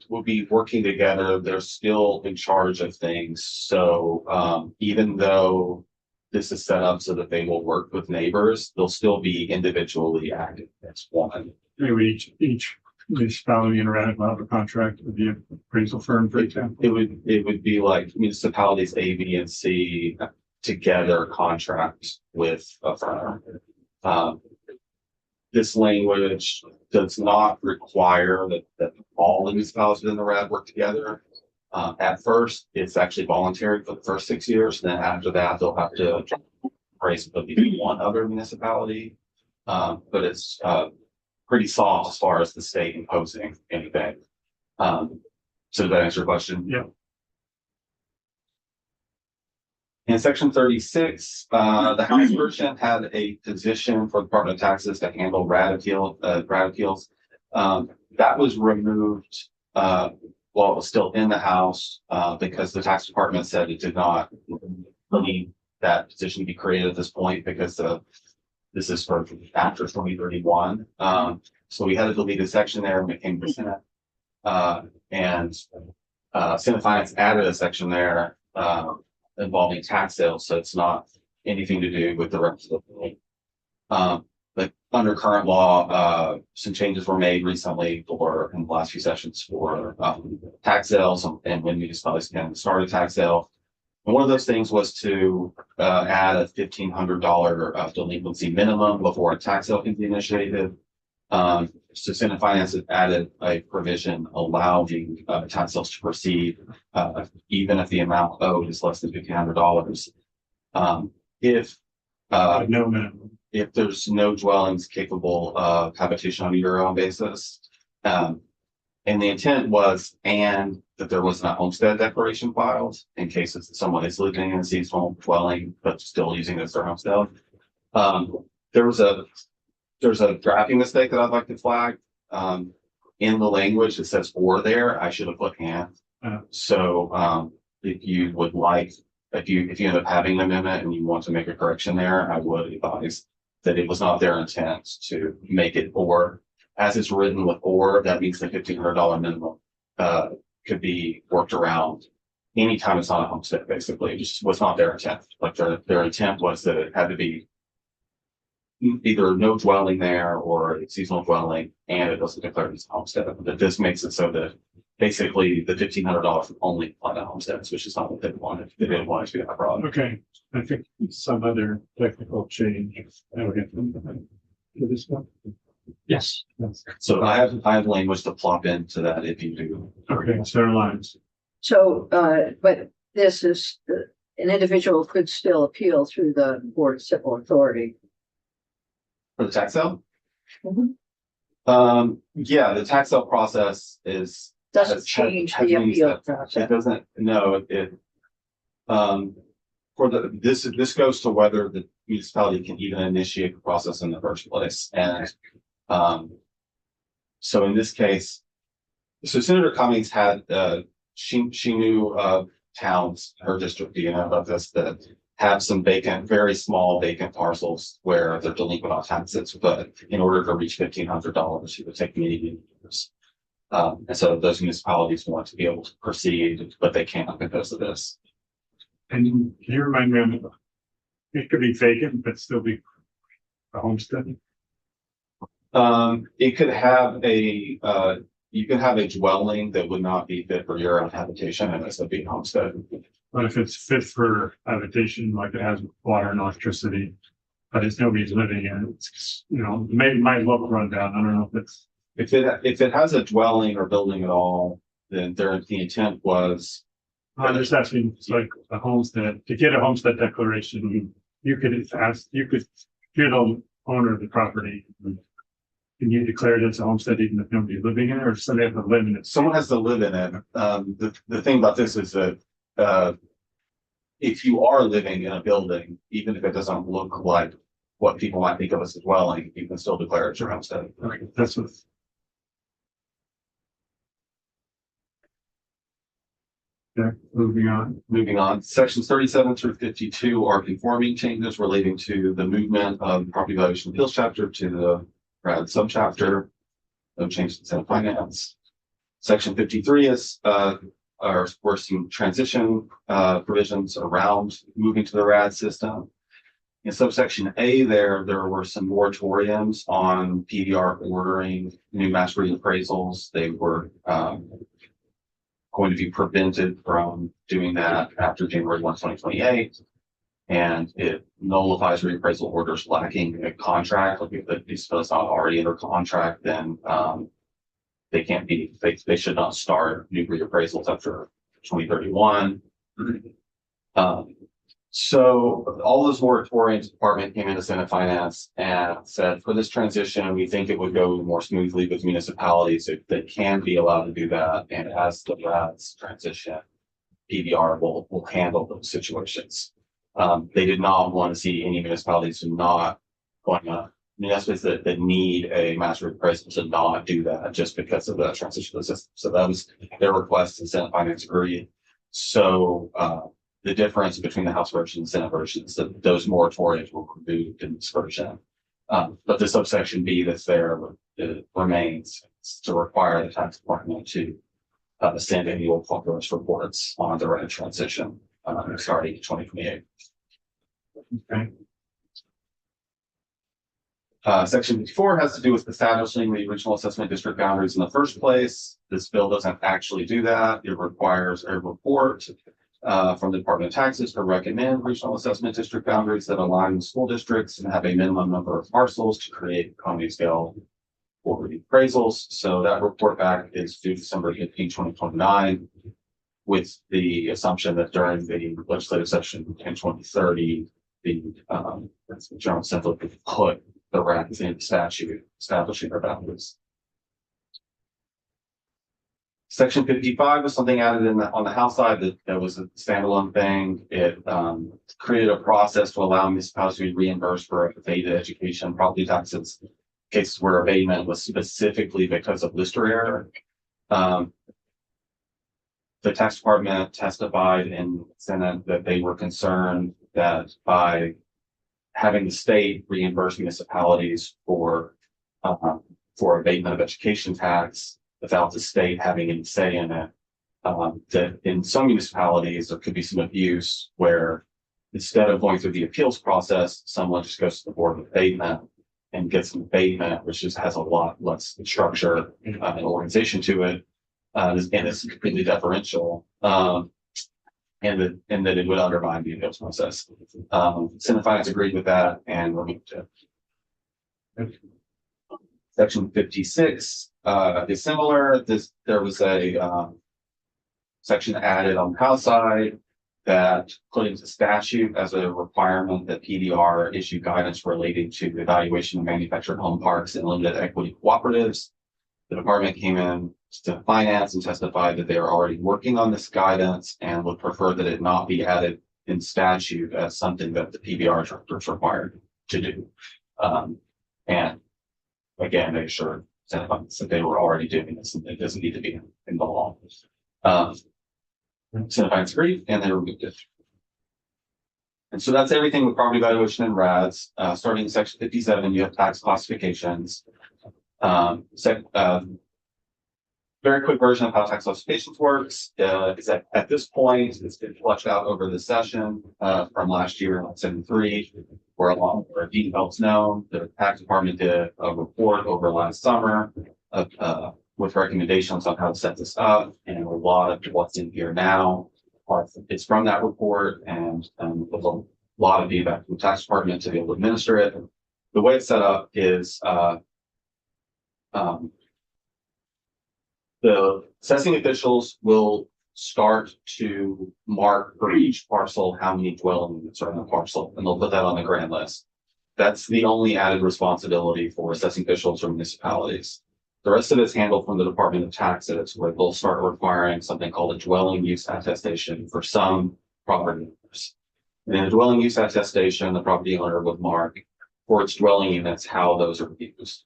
will be working together. They're still in charge of things. So even though this is set up so that they will work with neighbors, they'll still be individually active as one. Maybe each municipality in RAD will have a contract with the appraisal firm, for example. It would be like municipalities A, B, and C together contract with a firm. This language does not require that all the municipalities within the RAD work together. At first, it's actually voluntary for the first 6 years. Then after that, they'll have to raise maybe one other municipality. But it's pretty soft as far as the state imposing anything. So does that answer your question? Yeah. In section 36, the House version had a position for the Department of Taxes to handle RAD appeals. That was removed while it was still in the House because the tax department said it did not need that position to be created at this point because this is for after 2031. So we had to delete a section there and it came to Senate. And Senate Finance added a section there involving tax sales, so it's not anything to do with the rest of the bill. But under current law, some changes were made recently in the last few sessions for tax sales and when municipalities can start a tax sale. And one of those things was to add a $1,500 delinquency minimum before a tax sale can be initiated. So Senate Finance has added a provision allowing tax sales to proceed even if the amount owed is less than $1,500. No minimum. If there's no dwellings capable of habitation on a year-round basis. And the intent was, and that there was not a homestead declaration filed in case someone is living in a seasonal dwelling, but still using it as their homestead. There's a drafting mistake that I'd like to flag. In the language, it says "or" there. I should have put "and." So if you would like, if you end up having an amendment and you want to make a correction there, I would advise that it was not their intent to make it "or." As it's written with "or," that means the $1,500 minimum could be worked around anytime it's not a homestead. Basically, it just was not their intent. Like their intent was that it had to be either no dwelling there or a seasonal dwelling, and it doesn't declare it as a homestead. But this makes it so that basically the $1,500 would only apply to homesteads, which is not what they wanted. They didn't want it to be that broad. Okay, I think some other technical change. Okay. For this one? Yes. So I have language to plop into that if you do. Okay, center lines. So, but this is, an individual could still appeal through the Board of Civil Authority. For the tax sale? Mhm. Yeah, the tax sale process Doesn't change the appeal process. It doesn't, no, this goes to whether the municipality can even initiate the process in the first place. And so in this case, so Senator Cummings had she knew of towns, her district, do you know about this, that have some vacant, very small vacant parcels where they're delinquent on taxes, but in order to reach $1,500, it would take many years. And so those municipalities want to be able to proceed, but they can't because of this. And can you remind me, it could be vacant, but still be a homestead? It could have you could have a dwelling that would not be fit for your own habitation and it's a big homestead. But if it's fit for habitation, like it has water and electricity, but it's nobody's living in it. It's, you know, maybe might look run down. I don't know if it's, If it has a dwelling or building at all, then the intent was, there's actually, it's like a homestead, to get a homestead declaration, you could ask, you could, you're the owner of the property. Can you declare it as a homestead even if nobody's living in it, or somebody have to live in it? someone has to live in it. The thing about this is that, if you are living in a building, even if it doesn't look like what people might think of as a dwelling, you can still declare it your homestead. Okay, that's what. Yeah, moving on. Moving on, sections 37 through 52 are conforming changes relating to the movement of the property valuation appeals chapter to the RAD subchapter. No change in Senate finance. Section 53 is, were some transition, provisions around moving to the RAD system. In subsection A, there were some moratoriums on PDR ordering new master reappraisals. They were, going to be prevented from doing that after January 1, 2028. And it nullifies reappraisal orders lacking a contract. Like if it's not already under contract, then they can't be, they should not start new reappraisals after 2031. So all those moratoriums, department came into Senate Finance and said, for this transition, we think it would go more smoothly with municipalities if they can be allowed to do that. And as the RADS transition, PBR will handle those situations. They did not want to see any municipalities not going to, municipalities that need a master reappraisal to not do that just because of the transition of the system. So that was their request, and Senate Finance agreed. So the difference between the House version and Senate version is that those moratoriums were removed in this version. But the subsection B that's there, it remains to require the tax department to send annual progress reports on the RAD transition starting in 2028. Okay. Section 54 has to do with establishing the original assessment district boundaries in the first place. This bill doesn't actually do that. It requires a report from the Department of Taxes to recommend regional assessment district boundaries that align with school districts and have a minimum number of parcels to create economy scale for appraisals. So that report back is due December 15, 2029, with the assumption that during the legislative session in 2030, the General Assembly could put the RADs in statute establishing their boundaries. Section 55 was something added on the House side that was a standalone thing. It created a process to allow municipalities to be reimbursed for evaded education property taxes, cases where abatement was specifically because of lister error. The tax department testified in Senate that they were concerned that by having the state reimburse municipalities for abatement of education tax without the state having any say in it, that in some municipalities there could be some abuse where instead of going through the appeals process, someone just goes to the board of abatement and gets an abatement, which just has a lot less structure and organization to it, and it's completely deferential. And that it would undermine the appeals process. Senate Finance agreed with that and removed it. Section 56 is similar. There was a section added on the House side that put into statute as a requirement that PDR issue guidance relating to the evaluation of manufactured home parks and limited equity cooperatives. The department came in to finance and testified that they are already working on this guidance and would prefer that it not be added in statute as something that the PBR director is required to do. And again, they assured Senate Finance that they were already doing this and it doesn't need to be in the law. Senate Finance agreed and they removed it. And so that's everything with property valuation and RADs. Starting in section 57, you have tax classifications. Very quick version of how tax classifications works is that at this point, it's been fleshed out over the session from last year in 73, where a lot more details known. The tax department did a report over last summer with recommendations on how to set this up, and a lot of what's in here now. It's from that report, and lot of feedback from the tax department to be able to administer it. The way it's set up is, the assessing officials will start to mark for each parcel how many dwelling units are in the parcel, and they'll put that on the grand list. That's the only added responsibility for assessing officials or municipalities. The rest of it's handled from the Department of Taxes, where they'll start requiring something called a dwelling use attestation for some property owners. And in a dwelling use attestation, the property owner would mark for its dwelling units how those are used.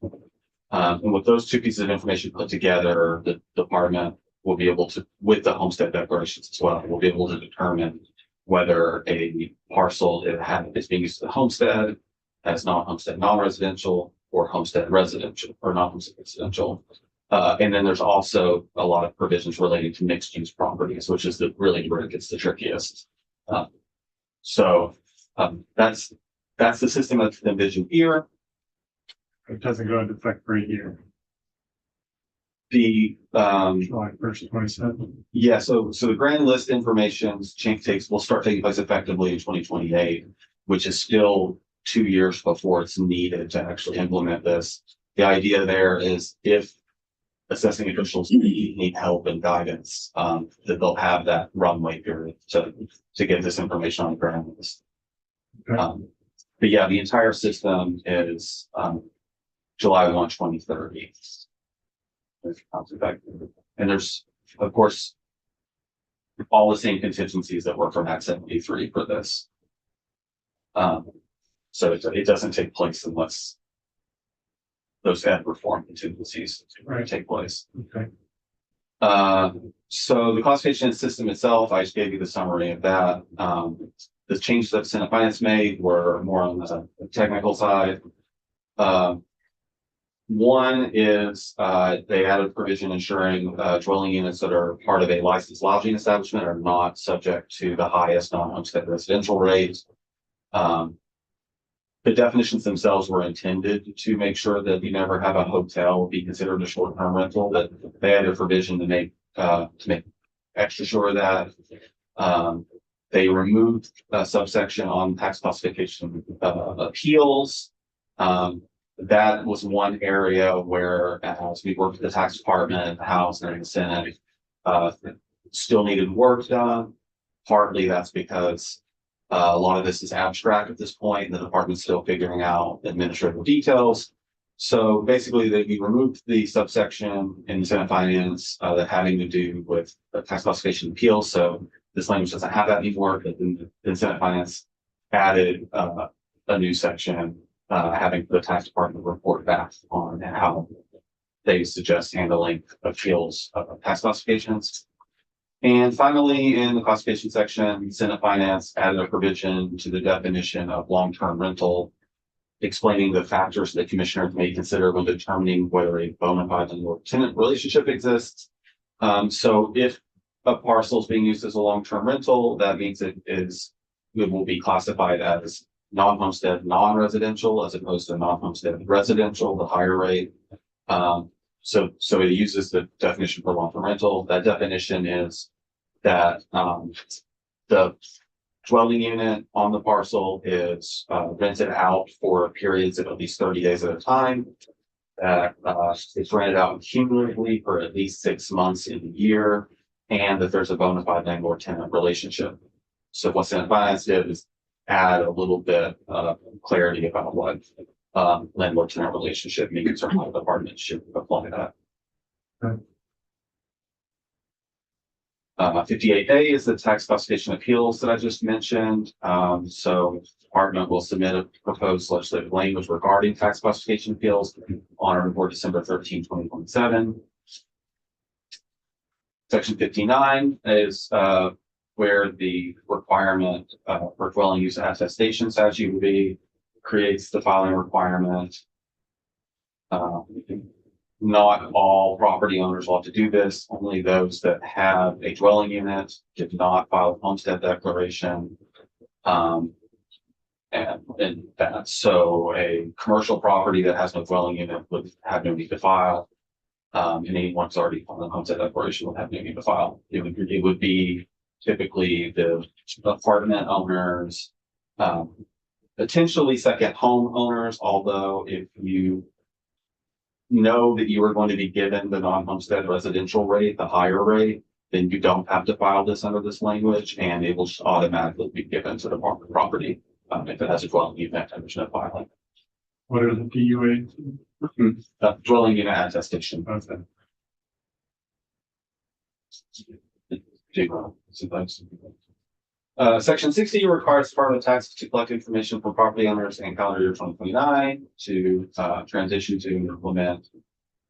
And with those two pieces of information put together, the department will be able to, with the homestead declarations as well, will be able to determine whether a parcel is being used as a homestead, as non-homestead non-residential, or homestead residential or non-homestead residential. And then there's also a lot of provisions relating to mixed use properties, which is really where it gets the trickiest. That's the system that's envisioned here. It doesn't go into effect for a year, The July 1st, 27. Yeah, so the grand list information will start taking place effectively in 2028, which is still 2 years before it's needed to actually implement this. The idea there is if assessing officials need help and guidance, that they'll have that runway period to get this information on the grand list. Okay. But yeah, the entire system is July 1, 2030. And there's, of course, all the same contingencies that were from Act 73 for this. So it doesn't take place unless those ed reform contingencies take place. Okay. So the classification system itself, I just gave you the summary of that. The changes that Senate Finance made were more on the technical side. One is they added a provision ensuring dwelling units that are part of a licensed lodging establishment are not subject to the highest non-homestead residential rate. The definitions themselves were intended to make sure that you never have a hotel be considered a short-term rental, that they had a provision to make extra sure of that. They removed a subsection on tax classification appeals. That was one area where, as we worked with the tax department, the House and the Senate, still needed work done. Partly that's because a lot of this is abstract at this point, and the department's still figuring out administrative details. So basically, we removed the subsection in Senate Finance that having to do with the tax classification appeals. So this language doesn't have that anymore, but then Senate Finance added a new section having the tax department report back on how they suggest handling appeals of tax classifications. And finally, in the classification section, Senate Finance added a provision to the definition of long-term rental, explaining the factors that commissioners may consider when determining whether a bona fide landlord-tenant relationship exists. So if a parcel is being used as a long-term rental, that means it will be classified as non-homestead, non-residential, as opposed to non-homestead residential, the higher rate. So it uses the definition for long-term rental. That definition is that the dwelling unit on the parcel is rented out for periods of at least 30 days at a time. It's rented out cumulatively for at least 6 months in a year, and that there's a bona fide landlord-tenant relationship. So what Senate Finance did is add a little bit of clarity about what landlord-tenant relationship means or how the department should apply that. Okay. 58A is the tax classification appeals that I just mentioned. So the department will submit a proposed legislative language regarding tax classification appeals on or before December 13, 2027. Section 59 is where the requirement for dwelling use attestation statute would be, creates the filing requirement. Not all property owners will have to do this. Only those that have a dwelling unit did not file a homestead declaration. And that, so a commercial property that has no dwelling unit would have no need to file. And anyone who's already filed a homestead declaration would have no need to file. It would be typically the apartment owners, Potentially second homeowners, although if you know that you are going to be given the non-homestead residential rate, the higher rate, then you don't have to file this under this language, and it will just automatically be given to the property if it has a dwelling unit and there's no filing. What are the PUA? Dwelling unit attestation. Okay. Section 60 requires Department of Tax to collect information from property owners in calendar year 2029 to transition to implement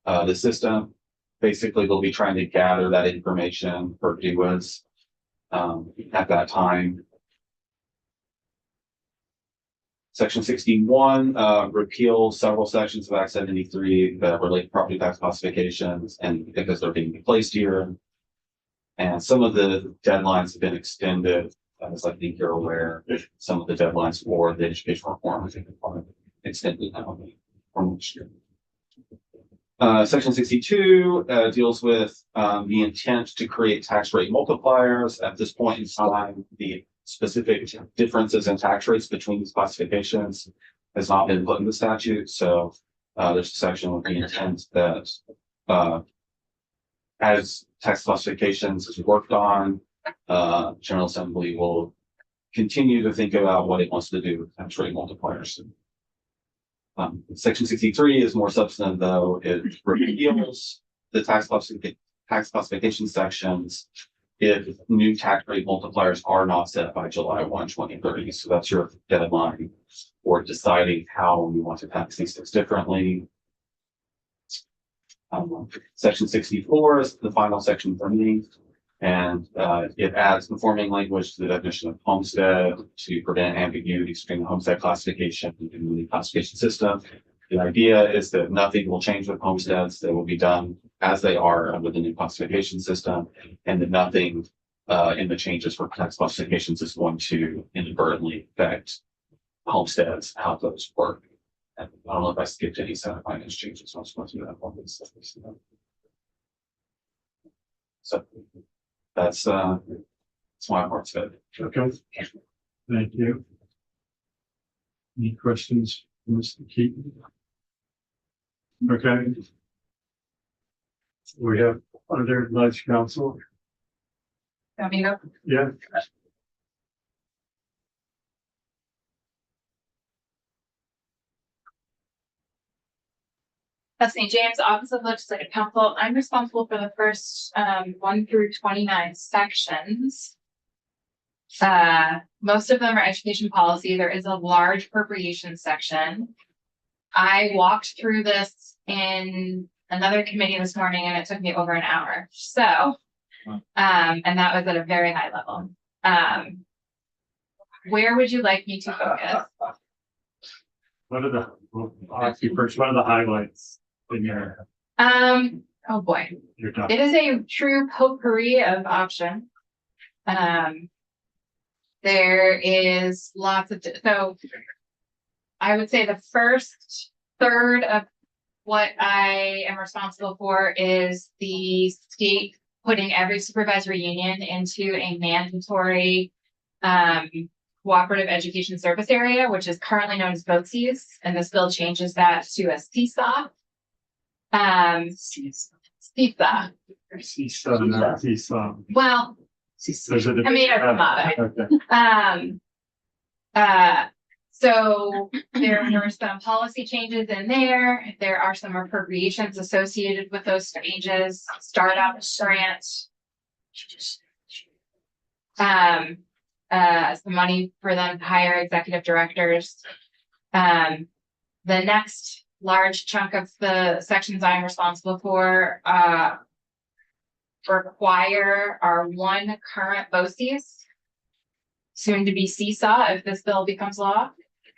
the system. Basically, they'll be trying to gather that information for DUAs at that time. Section 61 repeals several sections of Act 73 that relate to property tax classifications, and because they're being replaced here. And some of the deadlines have been extended, as I think you're aware. Some of the deadlines for the education reform, I think, are extended now from this year. Section 62 deals with the intent to create tax rate multipliers. At this point in time, the specific differences in tax rates between these classifications has not been put in the statute. So there's a section with the intent that as tax classifications is worked on, General Assembly will continue to think about what it wants to do with tax rate multipliers. Section 63 is more substantive, though. It repeals the tax classification sections if new tax rate multipliers are not set by July 1, 2030. So that's your deadline for deciding how you want to tax these things differently. Section 64 is the final section for me, and it adds conforming language to the definition of homestead to prevent ambiguity between the homestead classification and the classification system. The idea is that nothing will change with homesteads. They will be done as they are under the new classification system, and that nothing in the changes for tax classifications is going to inadvertently affect homesteads, how those work. And I don't know if I skipped any set of finance changes. So I'm supposed to do that one. So that's my part of it. Okay. Thank you. Any questions, Mr. Keaton? Okay. We have other large council. Want me to go? Yeah. St. James Office of Legislative Counsel. I'm responsible for the first 1 through 29 sections. Most of them are education policy. There is a large appropriations section. I walked through this in another committee this morning and it took me over an hour. So, and that was at a very high level. Where would you like me to focus? What are the, well, I'll ask you first, what are the highlights in your, Oh boy. your doc? It is a true potpourri of options. There is lots of, so I would say the first third of what I am responsible for is the state putting every supervisory union into a mandatory cooperative education service area, which is currently known as BOCES, and this bill changes that to a CSA. CSA. Well, There's a. I made up a motto. Okay. So there were some policy changes in there. There are some appropriations associated with those changes, startup grant. Some money for them to hire executive directors. The next large chunk of the sections I'm responsible for require our one current BOCES, soon to be CSA if this bill becomes law,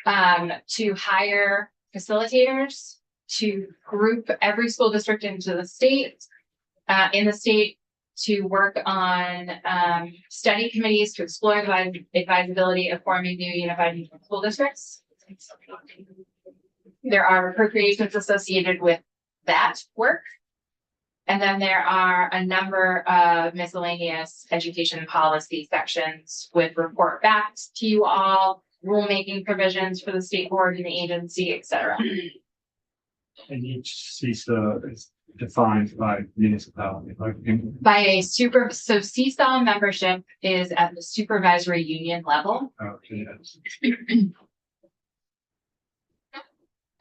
to hire facilitators, to group every school district into the state, in the state, to work on study committees to explore the advisability of forming new unified school districts. There are appropriations associated with that work. And then there are a number of miscellaneous education policy sections with report backs to you all rulemaking provisions for the state board and the agency, et cetera. And each CISA is defined by municipality, like in, By a so seesaw membership is at the supervisory union level. yes.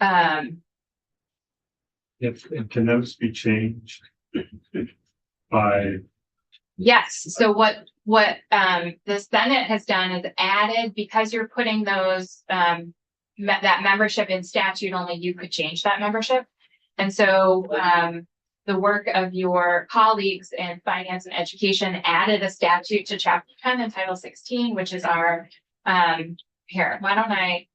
Um, If, and can those be changed by, yes, so what the Senate has done is added, because you're putting those that membership in statute, only you could change that membership. And so the work of your colleagues in finance and education added a statute to chapter 10 and title 16, which is our here, why don't I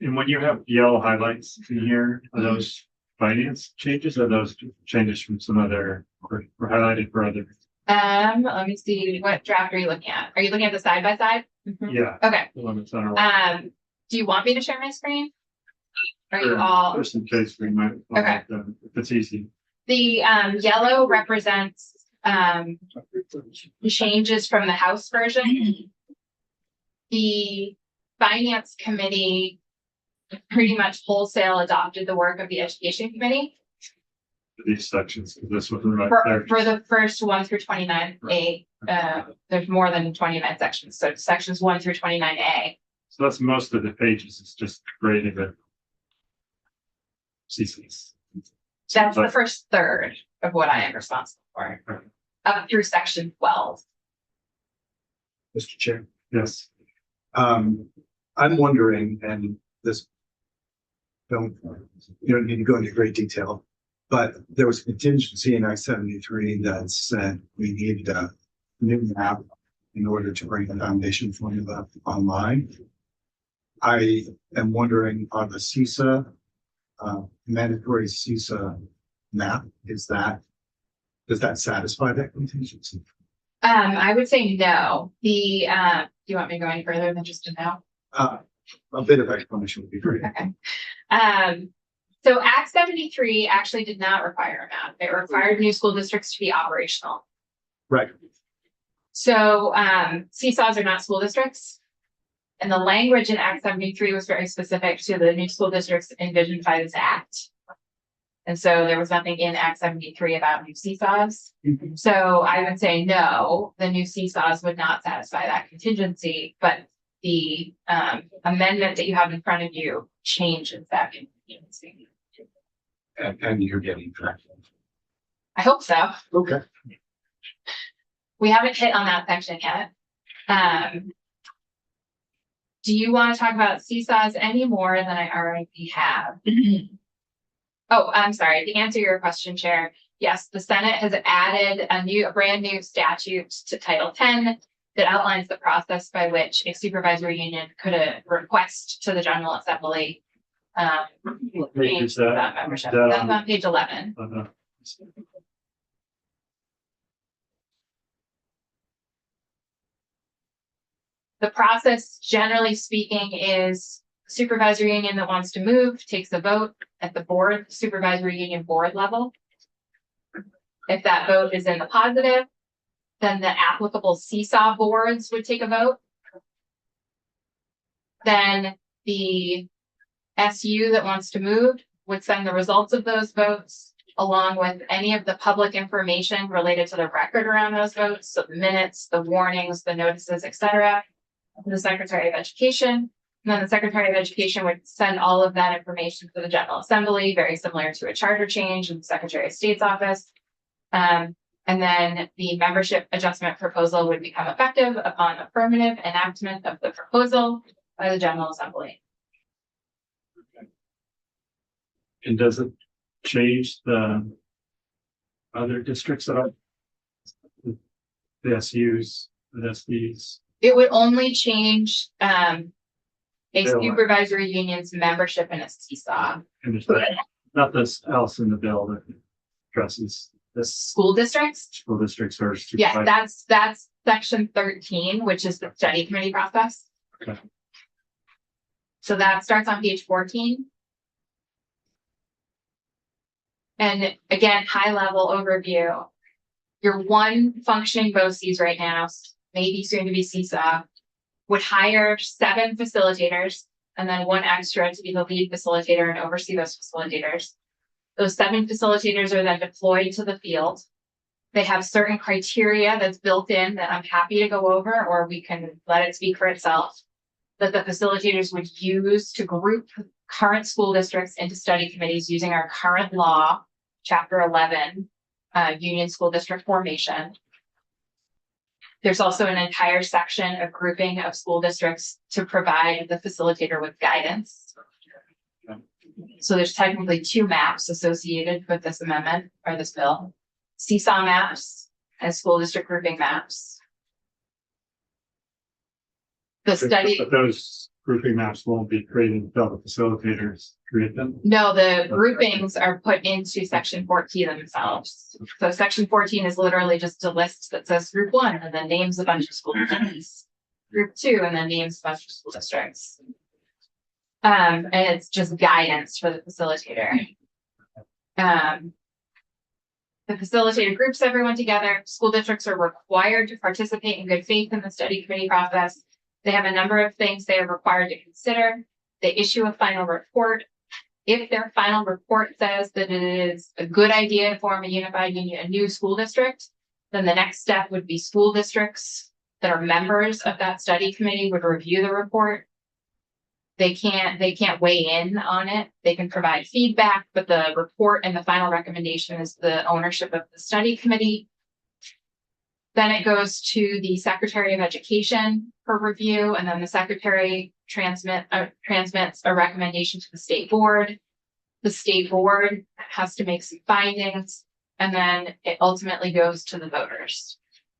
and when you have yellow highlights in here, are those finance changes, or those changes from some other, or highlighted for other? let me see, what draft are you looking at? Are you looking at the side by side? Yeah. Okay. The one that's on our wall. Do you want me to share my screen? Are you Sure. all, Just in case we might. Okay. If it's easy. the yellow represents changes from the House version. The Finance Committee pretty much wholesale adopted the work of the Education Committee For these sections, because this wasn't right for there. the first 1 through 29A. There's more than 29 sections, so sections 1 through 29A. So that's most of the pages, it's just grading the CCs. That's the first third of what I am responsible for, up through section 12. Mr. Chair. Yes. I'm wondering, and this you don't need to go into great detail, but there was a contingency in I-73 that said we needed a new map in order to bring the foundation formula online. I am wondering, on the CISA, mandatory CISA map, does that satisfy that contingency? I would say no. Do you want me to go any further than just a no? A bit of explanation would be great. Okay. So Act 73 actually did not require a map. It required new school districts to be operational. Right. So seesaws are not school districts. And the language in Act 73 was very specific to the new school districts envisioned by this act. And so there was nothing in Act 73 about new seesaws. So I would say no, the new seesaws would not satisfy that contingency, but the amendment that you have in front of you changes that contingency. And you're getting traction. I hope so. Okay. We haven't hit on that section yet. Do you want to talk about seesaws any more than I already have? Oh, I'm sorry. To answer your question, Chair, yes, the Senate has added a brand new statute to Title 10 that outlines the process by which a supervisory union could request to the General Assembly Page change is that? that membership. Is that That's on page 11. The process, generally speaking, is supervisory union that wants to move takes a vote at the board, supervisory union board level. If that vote is in the positive, then the applicable seesaw boards would take a vote. Then the SU that wants to move would send the results of those votes along with any of the public information related to the record around those votes, so the minutes, the warnings, the notices, etc., to the Secretary of Education. And then the Secretary of Education would send all of that information to the General Assembly, very similar to a charter change in the Secretary of State's office. And then the membership adjustment proposal would become effective upon affirmative enactment of the proposal by the General Assembly. And does it change the other districts that are the SUs, the SBs? It would only change a Bill. supervisory union's membership in a seesaw. And there's nothing else in the bill that addresses this School districts? school districts or. Yeah, that's section 13, which is the study committee process. Okay. So that starts on page 14. And again, high level overview. Your one functioning BOCES right now, maybe soon to be seesaw, would hire 7 facilitators and then 1 extra to be the lead facilitator and oversee those facilitators. Those 7 facilitators are then deployed to the field. They have certain criteria that's built in that I'm happy to go over, or we can let it speak for itself, that the facilitators would use to group current school districts into study committees using our current law, Chapter 11, Union School District Formation. There's also an entire section of grouping of school districts to provide the facilitator with guidance. So there's technically 2 maps associated with this amendment or this bill. Seesaw maps and school district grouping maps. The study, But those grouping maps won't be created until the facilitators create them. no, the groupings are put into section 14 themselves. So section 14 is literally just a list that says group 1 and then names a bunch of school districts. Group 2 and then names a bunch of school districts. And it's just guidance for the facilitator. The facilitator groups everyone together. School districts are required to participate in good faith in the study committee process. They have a number of things they are required to consider. They issue a final report. If their final report says that it is a good idea to form a unified union, a new school district, then the next step would be school districts that are members of that study committee would review the report. They can't weigh in on it. They can provide feedback, but the report and the final recommendation is the ownership of the study committee. Then it goes to the Secretary of Education for review, and then the Secretary transmits a recommendation to the state board. The state board has to make some findings, and then it ultimately goes to the voters,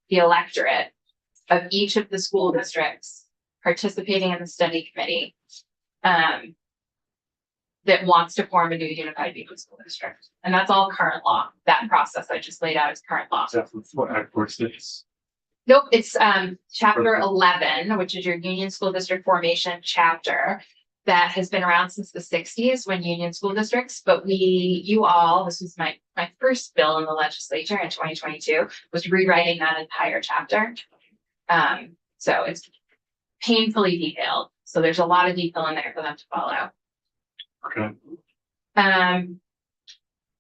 the electorate of each of the school districts participating in the study committee that wants to form a new unified union school district. And that's all current law. That process I just laid out is current law. That's what Act 46. Nope, it's chapter 11, which is your union school district formation chapter that has been around since the 60s when union school districts, but this was my first bill in the legislature in 2022, was rewriting that entire chapter. So it's painfully detailed. So there's a lot of detail in there for them to follow. Okay.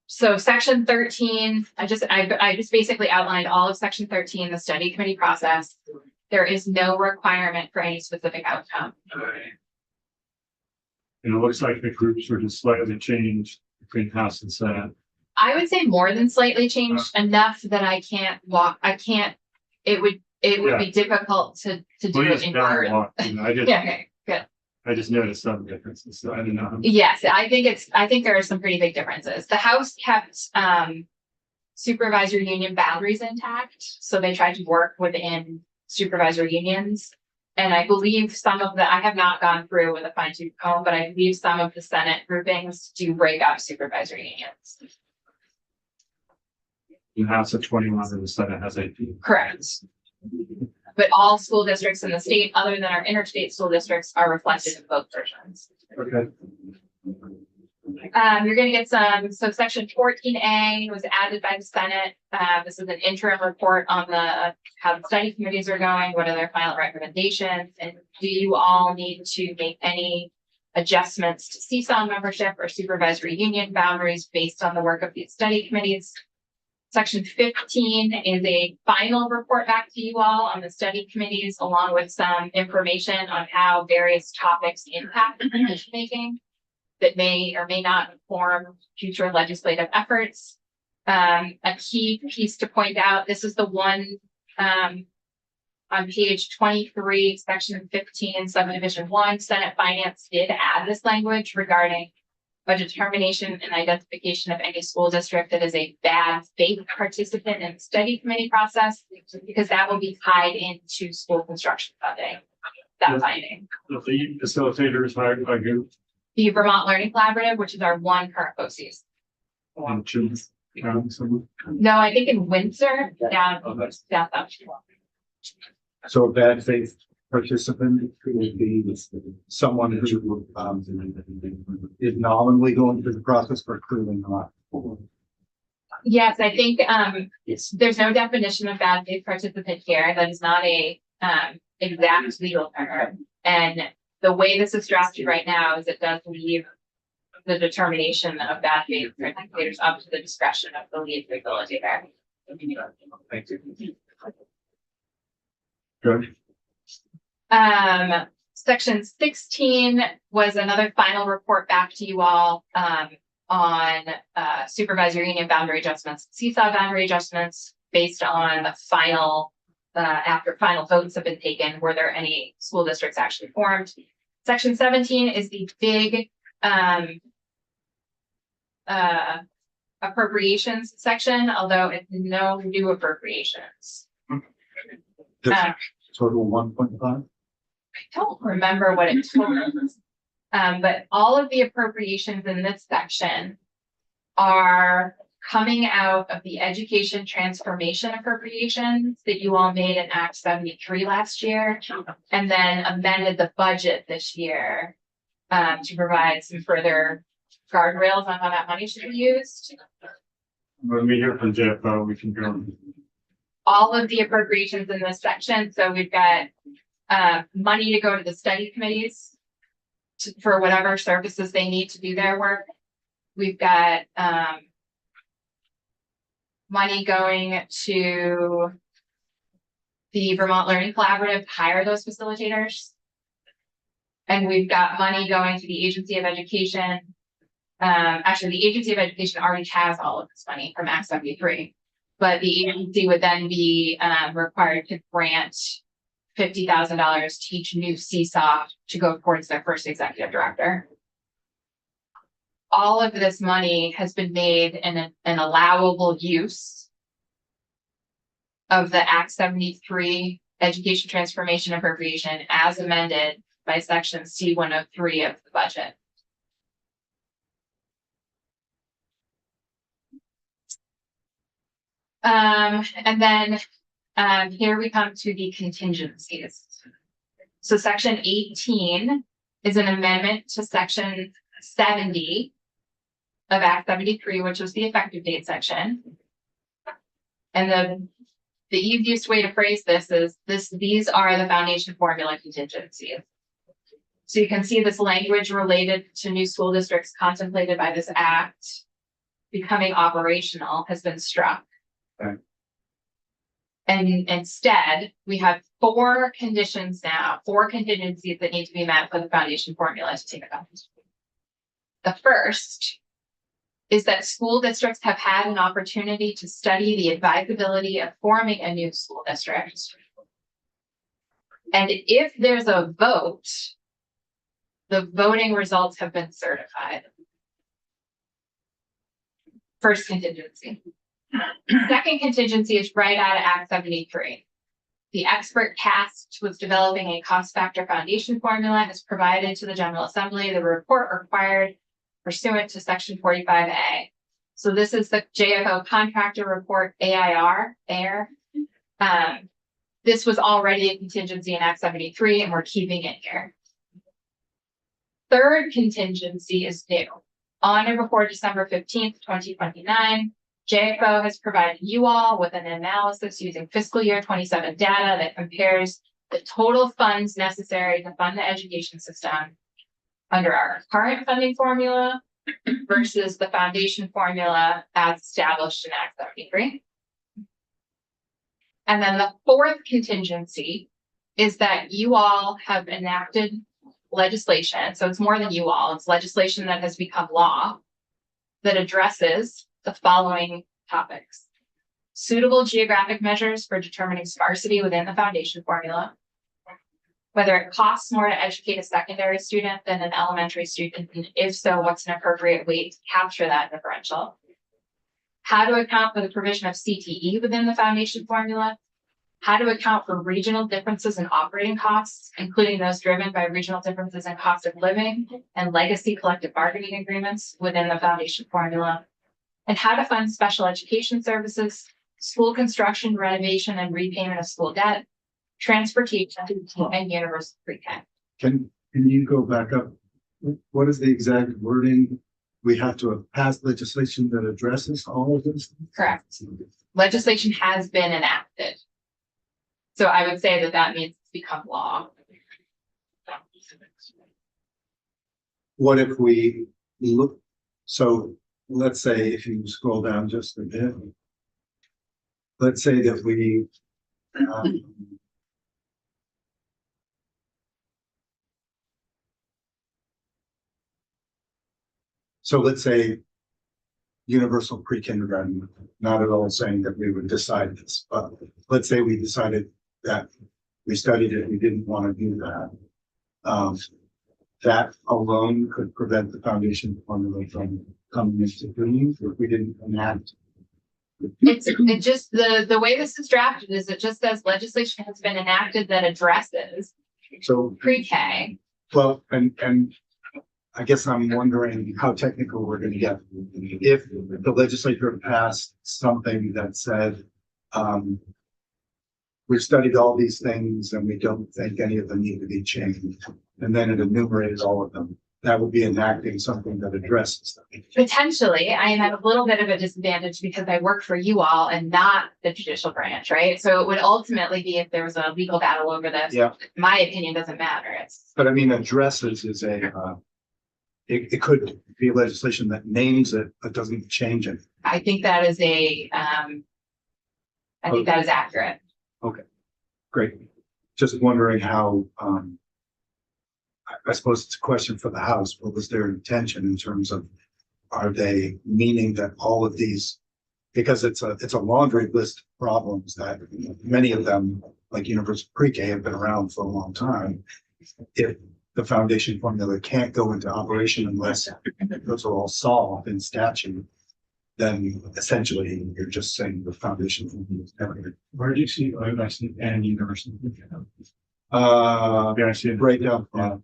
So section 13, I just basically outlined all of section 13, the study committee process. There is no requirement for any specific outcome. And it looks like the groups were just slightly changed between House and Senate. I would say more than slightly changed, enough that it would be difficult to do Well, it just in down Word. walk, I just, Yeah, okay, good. I just noticed some differences, so I didn't know. Yes, I think there are some pretty big differences. The House kept supervisor union boundaries intact, so they tried to work within supervisor unions. And I believe I have not gone through with a fine tooth comb, but I believe some of the Senate groupings do break up supervisor unions. The House of 21 and the Senate has 18. Correct. But all school districts in the state, other than our interstate school districts, are reflected in both versions. Okay. You're gonna get so section 14A was added by the Senate. This is an interim report on how the study committees are going, what are their final recommendations, and do you all need to make any adjustments to seesaw membership or supervisory union boundaries based on the work of these study committees? Section 15 is a final report back to you all on the study committees, along with some information on how various topics impact decision making that may or may not inform future legislative efforts. A key piece to point out, this is the one on page 23, section 15, subdivision 1, Senate Finance did add this language regarding a determination and identification of any school district that is a bad faith participant in the study committee process, because that will be tied into school construction funding, that finding. The lead facilitator is hired by who? The Vermont Learning Collaborative, which is our one current BOCES. In Children's County, somewhere? No, I think in Windsor, down south. So a bad faith participant could be someone who is nominally going through the process, but clearly not. Yes, I think there's no definition of bad faith participant here. That is not a exact legal term. And the way this is drafted right now is it does leave the determination of bad faith for indicators up to the discretion of the lead facilitator. Thank you. Good. Section 16 was another final report back to you all on supervisor union boundary adjustments, seesaw boundary adjustments based on the final, after final votes have been taken, were there any school districts actually formed? Section 17 is the big appropriations section, although it's no new appropriations. Total 1.5. I don't remember what it totals. But all of the appropriations in this section are coming out of the education transformation appropriations that you all made in Act 73 last year, and then amended the budget this year to provide some further guardrails on how that money should be used. When we hear from JFO, we can go. All of the appropriations in this section. So we've got money to go to the study committees for whatever services they need to do their work. We've got money going to the Vermont Learning Collaborative to hire those facilitators. And we've got money going to the Agency of Education. Actually, the Agency of Education already has all of this money from Act 73. But the agency would then be required to grant $50,000 to each new CSOC to go towards their first executive director. All of this money has been made in an allowable use of the Act 73 Education Transformation Appropriation as amended by Section C103 of the budget. And then here we come to the contingencies. So Section 18 is an amendment to Section 70 of Act 73, which was the effective date section. And the easiest way to phrase this is these are the foundation formula contingencies. So you can see this language related to new school districts contemplated by this act becoming operational has been struck. Okay. And instead, we have four conditions now, four contingencies that need to be met for the foundation formula to take effect. The first is that school districts have had an opportunity to study the advisability of forming a new school district. And if there's a vote, the voting results have been certified. First contingency. Second contingency is right out of Act 73. The expert tasked with developing a cost factor foundation formula has provided to the General Assembly the report required pursuant to Section 45A. So this is the JFO contractor report AIR. This was already a contingency in Act 73 and we're keeping it here. Third contingency is new. On or before December 15th, 2029, JFO has provided you all with an analysis using fiscal year 27 data that compares the total funds necessary to fund the education system under our current funding formula versus the foundation formula as established in Act 73. And then the fourth contingency is that you all have enacted legislation. So it's more than you all, it's legislation that has become law that addresses the following topics: suitable geographic measures for determining sparsity within the foundation formula, whether it costs more to educate a secondary student than an elementary student, and if so, what's an appropriate way to capture that differential, how to account for the provision of CTE within the foundation formula, how to account for regional differences in operating costs, including those driven by regional differences in cost of living and legacy collective bargaining agreements within the foundation formula, and how to fund special education services, school construction, renovation, and repayment of school debt, transportation, and universal pre-K. Can you go back up? What is the exact wording? We have to have passed legislation that addresses all of this? Correct. Legislation has been enacted. So I would say that that means it's become law. What if we look, so let's say if you scroll down just a bit. Let's say that we. So let's say universal pre-kindergarten, not at all saying that we would decide this, but let's say we decided that we studied it, we didn't want to do that. That alone could prevent the foundation formula from coming into being if we didn't enact. It just, the way this is drafted is it just says legislation has been enacted that addresses So, pre-K. well, and I guess I'm wondering how technical we're gonna get. If the legislature passed something that said, we've studied all these things and we don't think any of them need to be changed, and then it enumerated all of them, that would be enacting something that addresses them. Potentially, I am at a little bit of a disadvantage because I work for you all and not the judicial branch, right? So it would ultimately be if there was a legal battle over this. Yeah. My opinion doesn't matter. It's, But I mean, addresses is it could be legislation that names it, but doesn't change it. I think that is I think that is accurate. Great. Just wondering how, I suppose it's a question for the House. What was their intention in terms of, are they meaning that all of these, because it's a laundry list of problems that many of them, like universal pre-K, have been around for a long time. If the foundation formula can't go into operation unless those are all solved in statute, then essentially you're just saying the foundation formula is never. Where do you see, I see and universal? Yeah, I see it. right down. Yeah.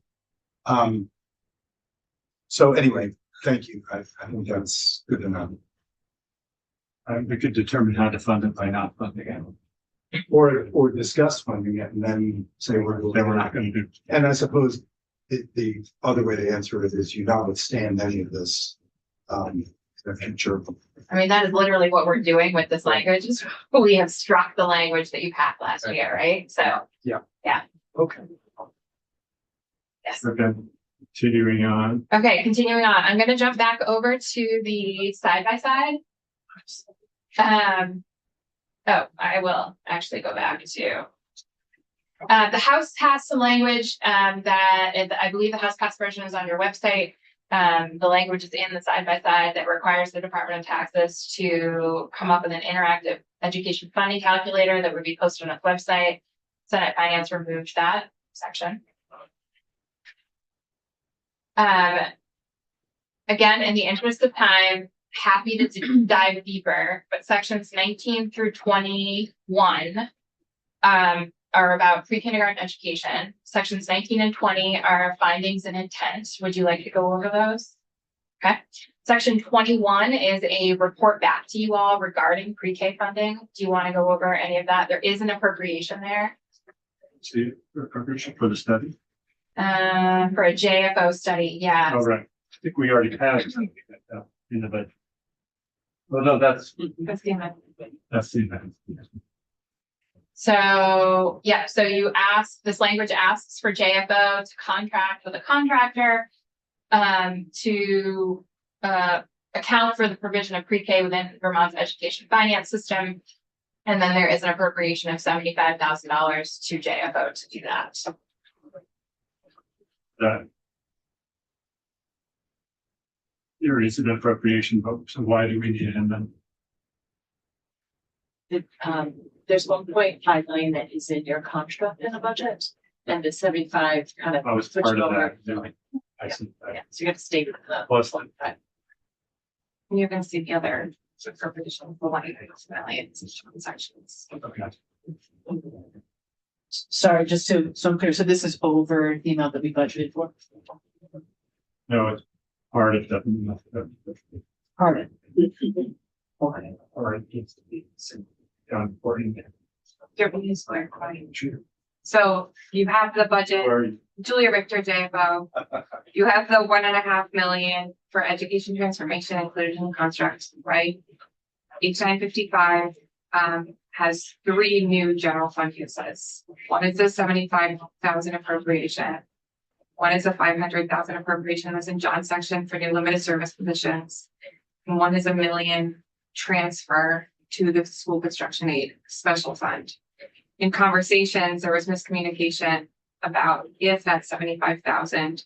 So anyway, thank you. I think that's good enough. We could determine how to fund it by not funding it. Or discuss funding it and then say Then we're not going to do. And I suppose the other way to answer it is you notwithstand any of this, in the future. I mean, that is literally what we're doing with this language. Is we have struck the language that you passed last year, right? So. Okay. Yes. Okay, continuing on. Okay, continuing on. I'm gonna jump back over to the side by side. Oh, I will actually go back to. The House has some language that I believe the House passed version is on your website. The language is in the side by side that requires the Department of Taxes to come up with an interactive education funding calculator that would be posted on its website. Senate Finance removed that section. Again, in the interest of time, happy to dive deeper, but sections 19 through 21 are about pre-kindergarten education. Sections 19 and 20 are findings and intent. Would you like to go over those? Okay. Section 21 is a report back to you all regarding pre-K funding. Do you want to go over any of that? There is an appropriation there. See, appropriation for the study. For a JFO study, yeah. All right. I think we already passed something like that in the budget. Well, no, that's the event. So, yeah, so you ask, this language asks for JFO to contract with a contractor to account for the provision of pre-K within Vermont's education finance system. And then there is an appropriation of $75,000 to JFO to do that. There is an appropriation vote, so why do we need an amendment? There's 1.5 million that is in your construct in the budget, and the 75 kind of. I was switched part of over. that. I see. Yeah, so you have to stay with the. Plus, 1.5. And you're gonna see the other appropriation for sections. okay. Sorry, just so I'm clear, so this is over the amount that we budgeted for? No, it's part of the. Part of it. Okay. All right. It's important. So you have the budget, Or Julia Richter JFO. You have the 1.5 million for education transformation included in the construct, right? H955 has three new general fund uses. One is the 75,000 appropriation. One is a 500,000 appropriation that's in John's section for new limited service positions. And one is $1 million transfer to the school construction aid special fund. In conversations, there was miscommunication about if that 75,000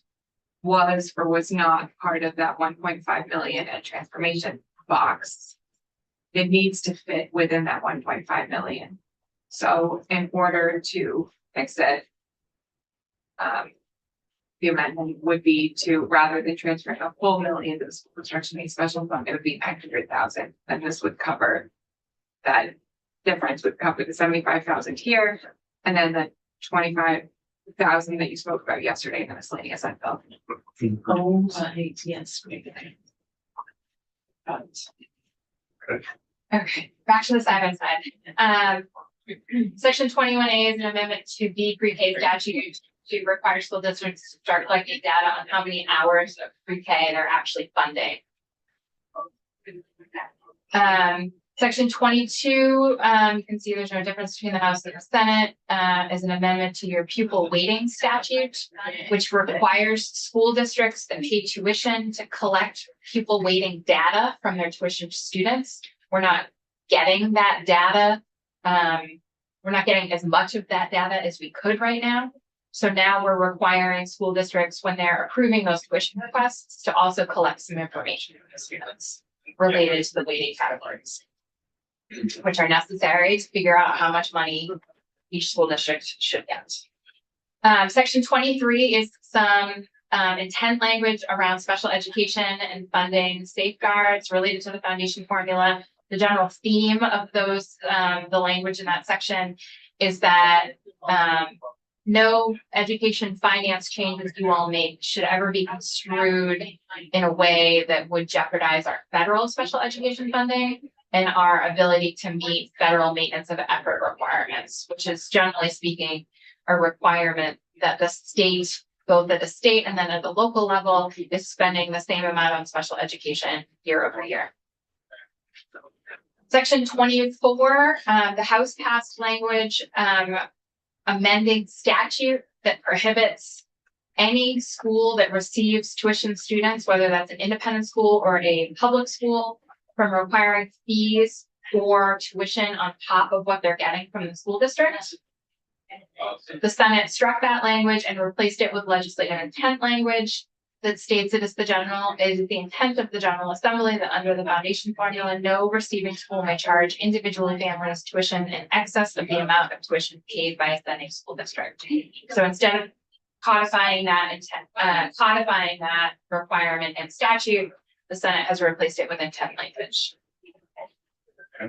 was or was not part of that 1.5 million in transformation box. It needs to fit within that 1.5 million. So in order to fix it, the amendment would be to, rather than transferring a full million to the school construction aid special fund, it would be 900,000. And this would cover that difference, would cover the 75,000 here, and then the 25,000 that you spoke about yesterday in the miscellaneous unfilled. Oh, yes. Okay, back to the side by side. Section 21A is an amendment to the pre-K statute to require school districts to start collecting data on how many hours of pre-K they're actually funding. Section 22, you can see there's no difference between the House and the Senate, is an amendment to your pupil weighting statute, which requires school districts that pay tuition to collect pupil weighting data from their tuition students. We're not getting that data. We're not getting as much of that data as we could right now. So now we're requiring school districts, when they're approving those tuition requests, to also collect some information from the students related to the weighting categories, which are necessary to figure out how much money each school district should get. Section 23 is some intent language around special education and funding safeguards related to the foundation formula. The general theme of those, the language in that section is that no education finance changes you all make should ever be construed in a way that would jeopardize our federal special education funding and our ability to meet federal maintenance of effort requirements, which is generally speaking a requirement that the state, both at the state and then at the local level, is spending the same amount on special education year over year. Section 24, the House passed language amending statute that prohibits any school that receives tuition students, whether that's an independent school or a public school, from requiring fees or tuition on top of what they're getting from the school district. The Senate struck that language and replaced it with legislative intent language that states it is the intent of the General Assembly that under the foundation formula, no receiving school may charge individual families tuition in excess of the amount of tuition paid by a sending school district. So instead of codifying that requirement in statute, the Senate has replaced it with intent language.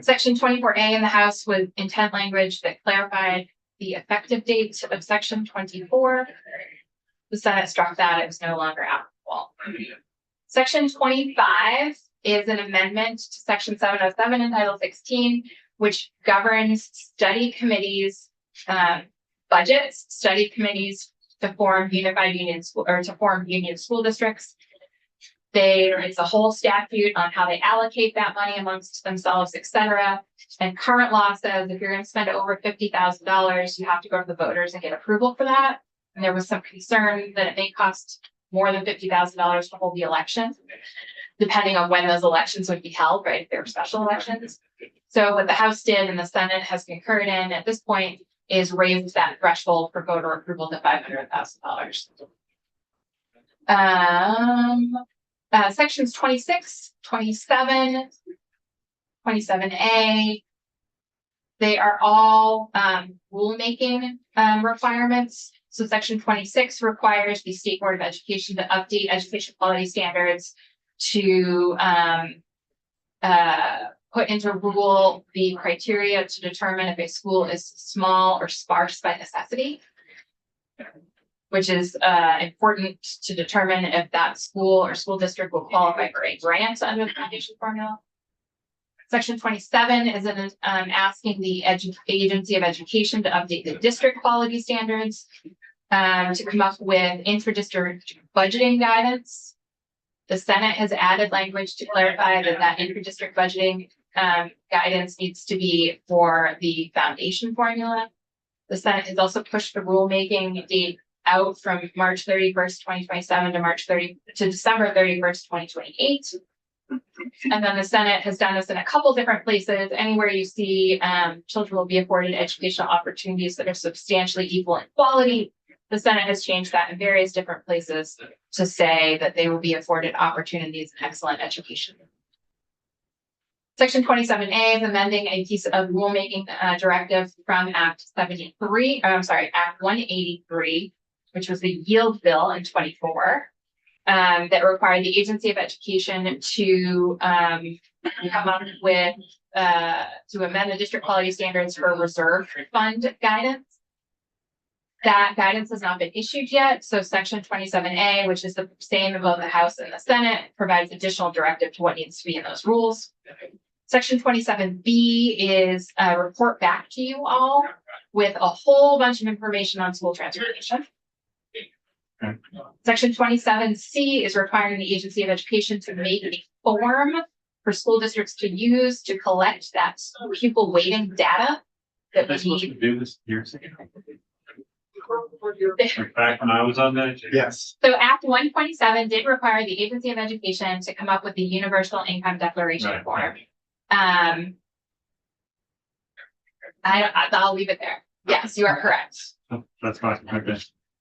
Section 24A in the House was intent language that clarified the effective date of section 24. The Senate struck that; it was no longer applicable. Section 25 is an amendment to section 707 in Title 16, which governs study committees, budgets, study committees to form unified union school or to form union school districts. It's a whole statute on how they allocate that money amongst themselves, etc. And current law says if you're going to spend over $50,000, you have to go to the voters and get approval for that. And there was some concern that it may cost more than $50,000 to hold the election, depending on when those elections would be held, right? If they were special elections. So what the House did and the Senate has concurred in at this point is raise that threshold for voter approval to $500,000. Sections 26, 27, 27A, they are all rulemaking requirements. So section 26 requires the State Board of Education to update education quality standards to put into rule the criteria to determine if a school is small or sparse by necessity, which is important to determine if that school or school district will qualify for a grant under the foundation formula. Section 27 is asking the Agency of Education to update the district quality standards to come up with intra-district budgeting guidance. The Senate has added language to clarify that intra-district budgeting guidance needs to be for the foundation formula. The Senate has also pushed the rulemaking date out from March 31st, 2027 to December 31st, 2028. And then the Senate has done this in a couple different places. Anywhere you see children will be afforded educational opportunities that are substantially equal in quality, the Senate has changed that in various different places to say that they will be afforded opportunities in excellent education. Section 27A is amending a piece of rulemaking directive from Act 183, which was the yield bill in 24, that required the Agency of Education to come up with, to amend the district quality standards for reserve fund guidance. That guidance has not been issued yet. So section 27A, which is the same in both the House and the Senate, provides additional directive to what needs to be in those rules. Section 27B is a report back to you all with a whole bunch of information on school transportation. Section 27C is requiring the Agency of Education to make a form for school districts to use to collect that pupil weighting data that we supposed to need. do this years ago? Like back when I was on that? Yes. So Act 127 did require the Agency of Education to come up with the Universal Income Declaration Right. form. I'll leave it there. Yes, you are correct. Oh, that's fine. Okay.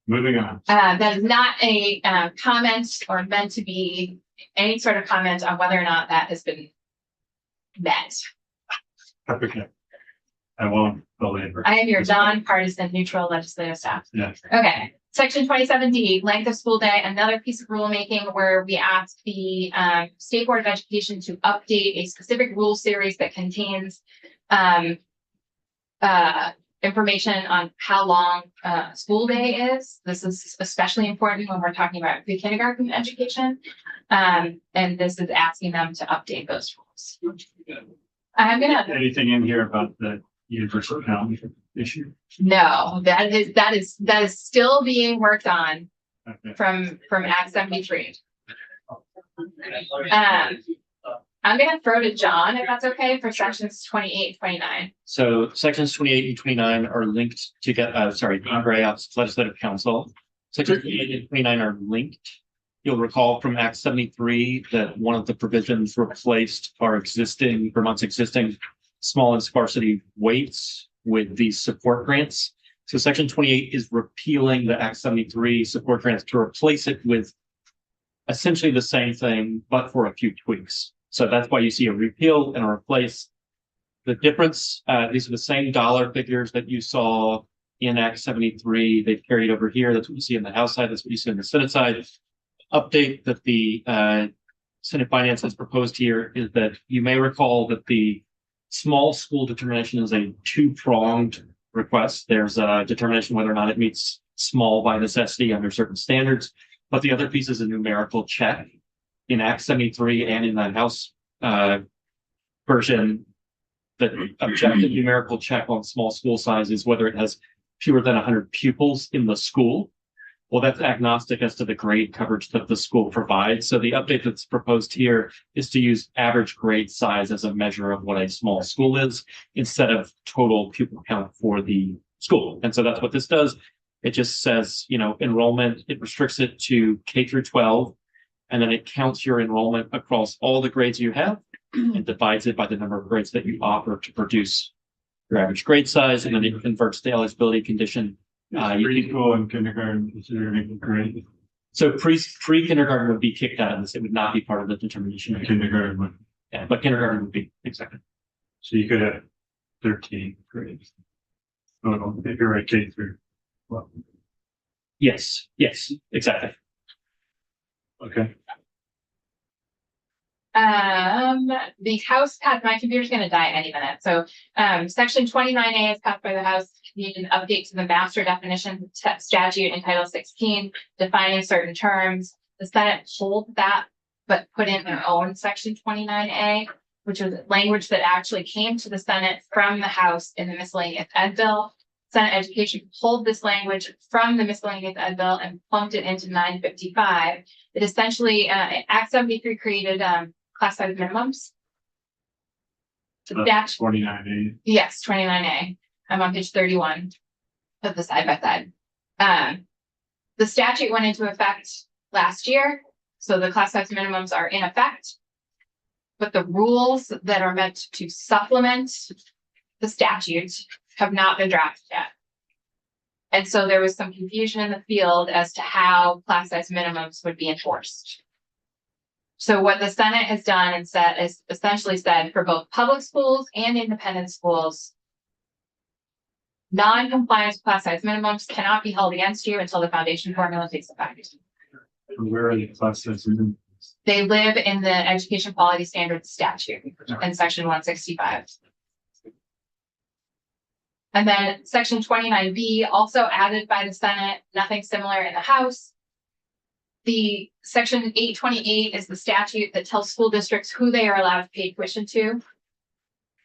Moving on. That is not a comment or meant to be any sort of comment on whether or not that has been met. Okay. I won't belabor. I am your non-partisan neutral legislative staff. Yes. Okay. Section 27D, length of school day, another piece of rulemaking where we asked the State Board of Education to update a specific rule series that contains information on how long school day is. This is especially important when we're talking about pre-kindergarten education. And this is asking them to update those rules. I'm gonna. Anything in here about the universal count issue? No, that is still being worked on Okay. from Act 73. I'm gonna throw to John if that's okay for sections 28 and 29. So sections 28 and 29 are linked to Dean Grayhoff's legislative council. Sections 28 and 29 are linked. You'll recall from Act 73 that one of the provisions replaced Vermont's existing small and sparsity weights with these support grants. So section 28 is repealing the Act 73 support grants to replace it with essentially the same thing, but for a few tweaks. So that's why you see a repeal and a replace. The difference, these are the same dollar figures that you saw in Act 73. They've carried over here. That's what you see in the House side. That's what you see on the Senate side. Update that the Senate Finance has proposed here is that you may recall that the small school determination is a two-pronged request. There's a determination whether or not it meets small by necessity under certain standards, but the other piece is a numerical check. In Act 73 and in the House version, the objective numerical check on small school size is whether it has fewer than 100 pupils in the school. Well, that's agnostic as to the grade coverage that the school provides. So the update that's proposed here is to use average grade size as a measure of what a small school is instead of total pupil count for the school. And so that's what this does. It just says, enrollment, it restricts it to K through 12, and then it counts your enrollment across all the grades you have and divides it by the number of grades that you offer to produce your average grade size, and then it converts the eligibility condition. Preschool and kindergarten considering grade. So pre-kindergarten would be kicked out of this. It would not be part of the determination. Kindergarten would. Yeah, but kindergarten would be exactly. So you could have 13 grades. Oh, if you're at K through. Well, Yes, exactly. okay. The House passed, my computer's gonna die any minute. So section 29A is passed by the House, needed an update to the master definition statute in Title 16, defining certain terms. The Senate pulled that, but put in their own section 29A, which was language that actually came to the Senate from the House in the miscellaneous ed bill. Senate Education pulled this language from the miscellaneous ed bill and plunked it into 955. It essentially, Act 73 created class size minimums. The statute, 29A. yes, 29A. I'm on page 31 of the side by side. The statute went into effect last year, so the class size minimums are in effect. But the rules that are meant to supplement the statute have not been drafted yet. And so there was some confusion in the field as to how class size minimums would be enforced. So what the Senate has done and said is essentially said for both public schools and independent schools, non-compliance with class size minimums cannot be held against you until the foundation formula takes effect. Where are the class size minimums? They live in the education quality standards statute in section 165. And then section 29B, also added by the Senate, nothing similar in the House. The section 828 is the statute that tells school districts who they are allowed to pay tuition to.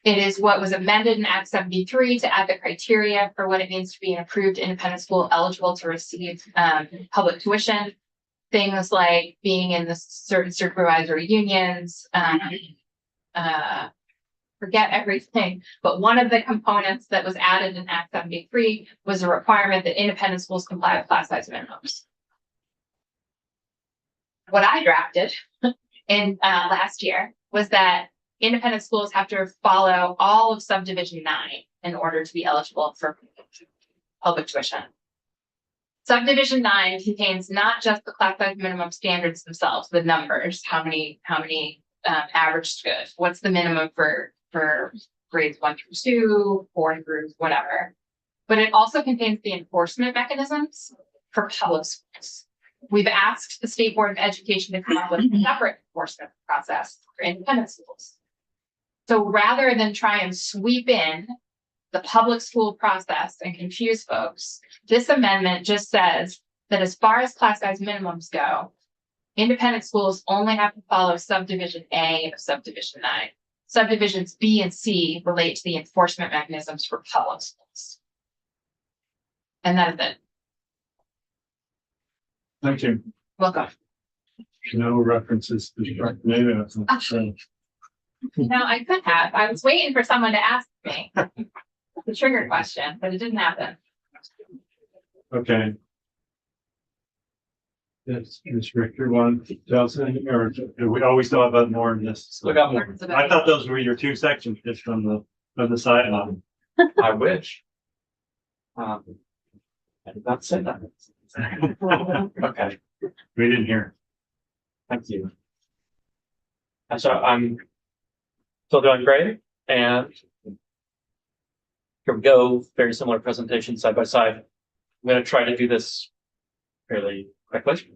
It is what was amended in Act 73 to add the criteria for what it means to be an approved independent school eligible to receive public tuition. Things like being in the certain supervisory unions, forget everything. But one of the components that was added in Act 73 was a requirement that independent schools comply with class size minimums. What I drafted in last year was that independent schools have to follow all of subdivision 9 in order to be eligible for public tuition. Subdivision 9 contains not just the class size minimum standards themselves, the numbers, how many average good, what's the minimum for grades 1 through 2, 4 through whatever. But it also contains the enforcement mechanisms for public schools. We've asked the State Board of Education to come up with a separate enforcement process for independent schools. So rather than try and sweep in the public school process and confuse folks, this amendment just says that as far as class size minimums go, independent schools only have to follow subdivision A of subdivision 9. Subdivisions B and C relate to the enforcement mechanisms for public schools. And that is it. Thank you. Welcome. No references to maybe that's not true. No, I could have. I was waiting for someone to ask me the trigger question, but it didn't happen. Okay. Yes, Ms. Richter, want to tell us anything, or do we always still have more in this? Look up more. I thought those were your two sections just from the sideline. I wish. I did not say that. Okay, We didn't hear. thank you. And so I'm still doing great, and here we go. Very similar presentation side by side. I'm going to try to do this fairly quickly.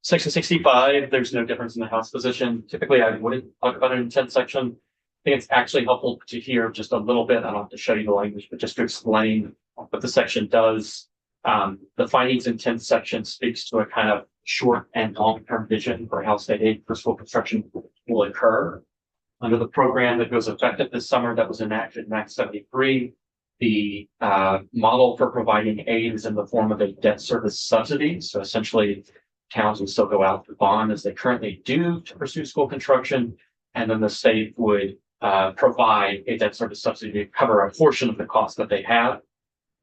Section 65, there's no difference in the House position. Typically, I wouldn't talk about an intent section. I think it's actually helpful to hear just a little bit. I don't have to show you the language, but just to explain what the section does. The findings intent section speaks to a kind of short and long-term vision for how state aid for school construction will occur. Under the program that goes effective this summer that was enacted in Act 73, the model for providing aid is in the form of a debt service subsidy. So essentially, towns will still go out to bond as they currently do to pursue school construction, and then the state would provide a debt service subsidy to cover a portion of the cost that they have.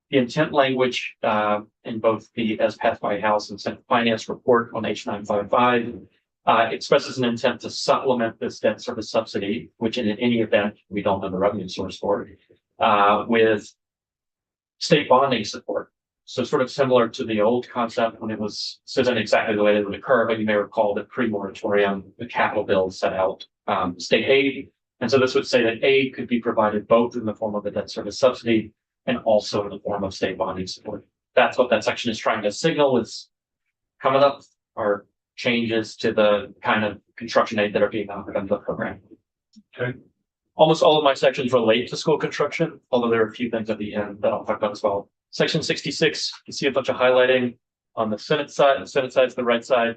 The intent language in both the as passed by House and Senate Finance report on H955 expresses an intent to supplement this debt service subsidy, which in any event, we don't have the revenue source for, with state bonding support. So sort of similar to the old concept when it was, this isn't exactly the way it would occur, but you may recall that pre-moratorium, the capital bill set out state aid. And so this would say that aid could be provided both in the form of a debt service subsidy and also in the form of state bonding support. That's what that section is trying to signal is coming up are changes to the kind of construction aid that are being offered under the program. Okay. Almost all of my sections relate to school construction, although there are a few things at the end that I'll talk about as well. Section 66, you see a bunch of highlighting on the Senate side. The Senate side is the right side,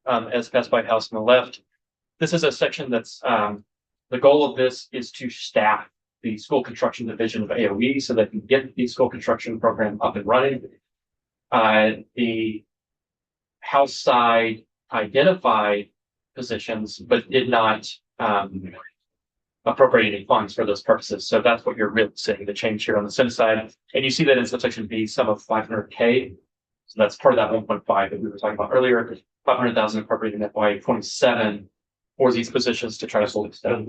as passed by House on the left. This is a section that's, the goal of this is to staff the school construction division of AOE so that you get the school construction program up and running. The House side identified positions, but did not appropriating funds for those purposes. So that's what you're really seeing, the change here on the Senate side. And you see that in subsection B, sum of 500K. So that's part of that 1.5 that we were talking about earlier, 500,000 appropriated in FY 27 for these positions to try to hold it down.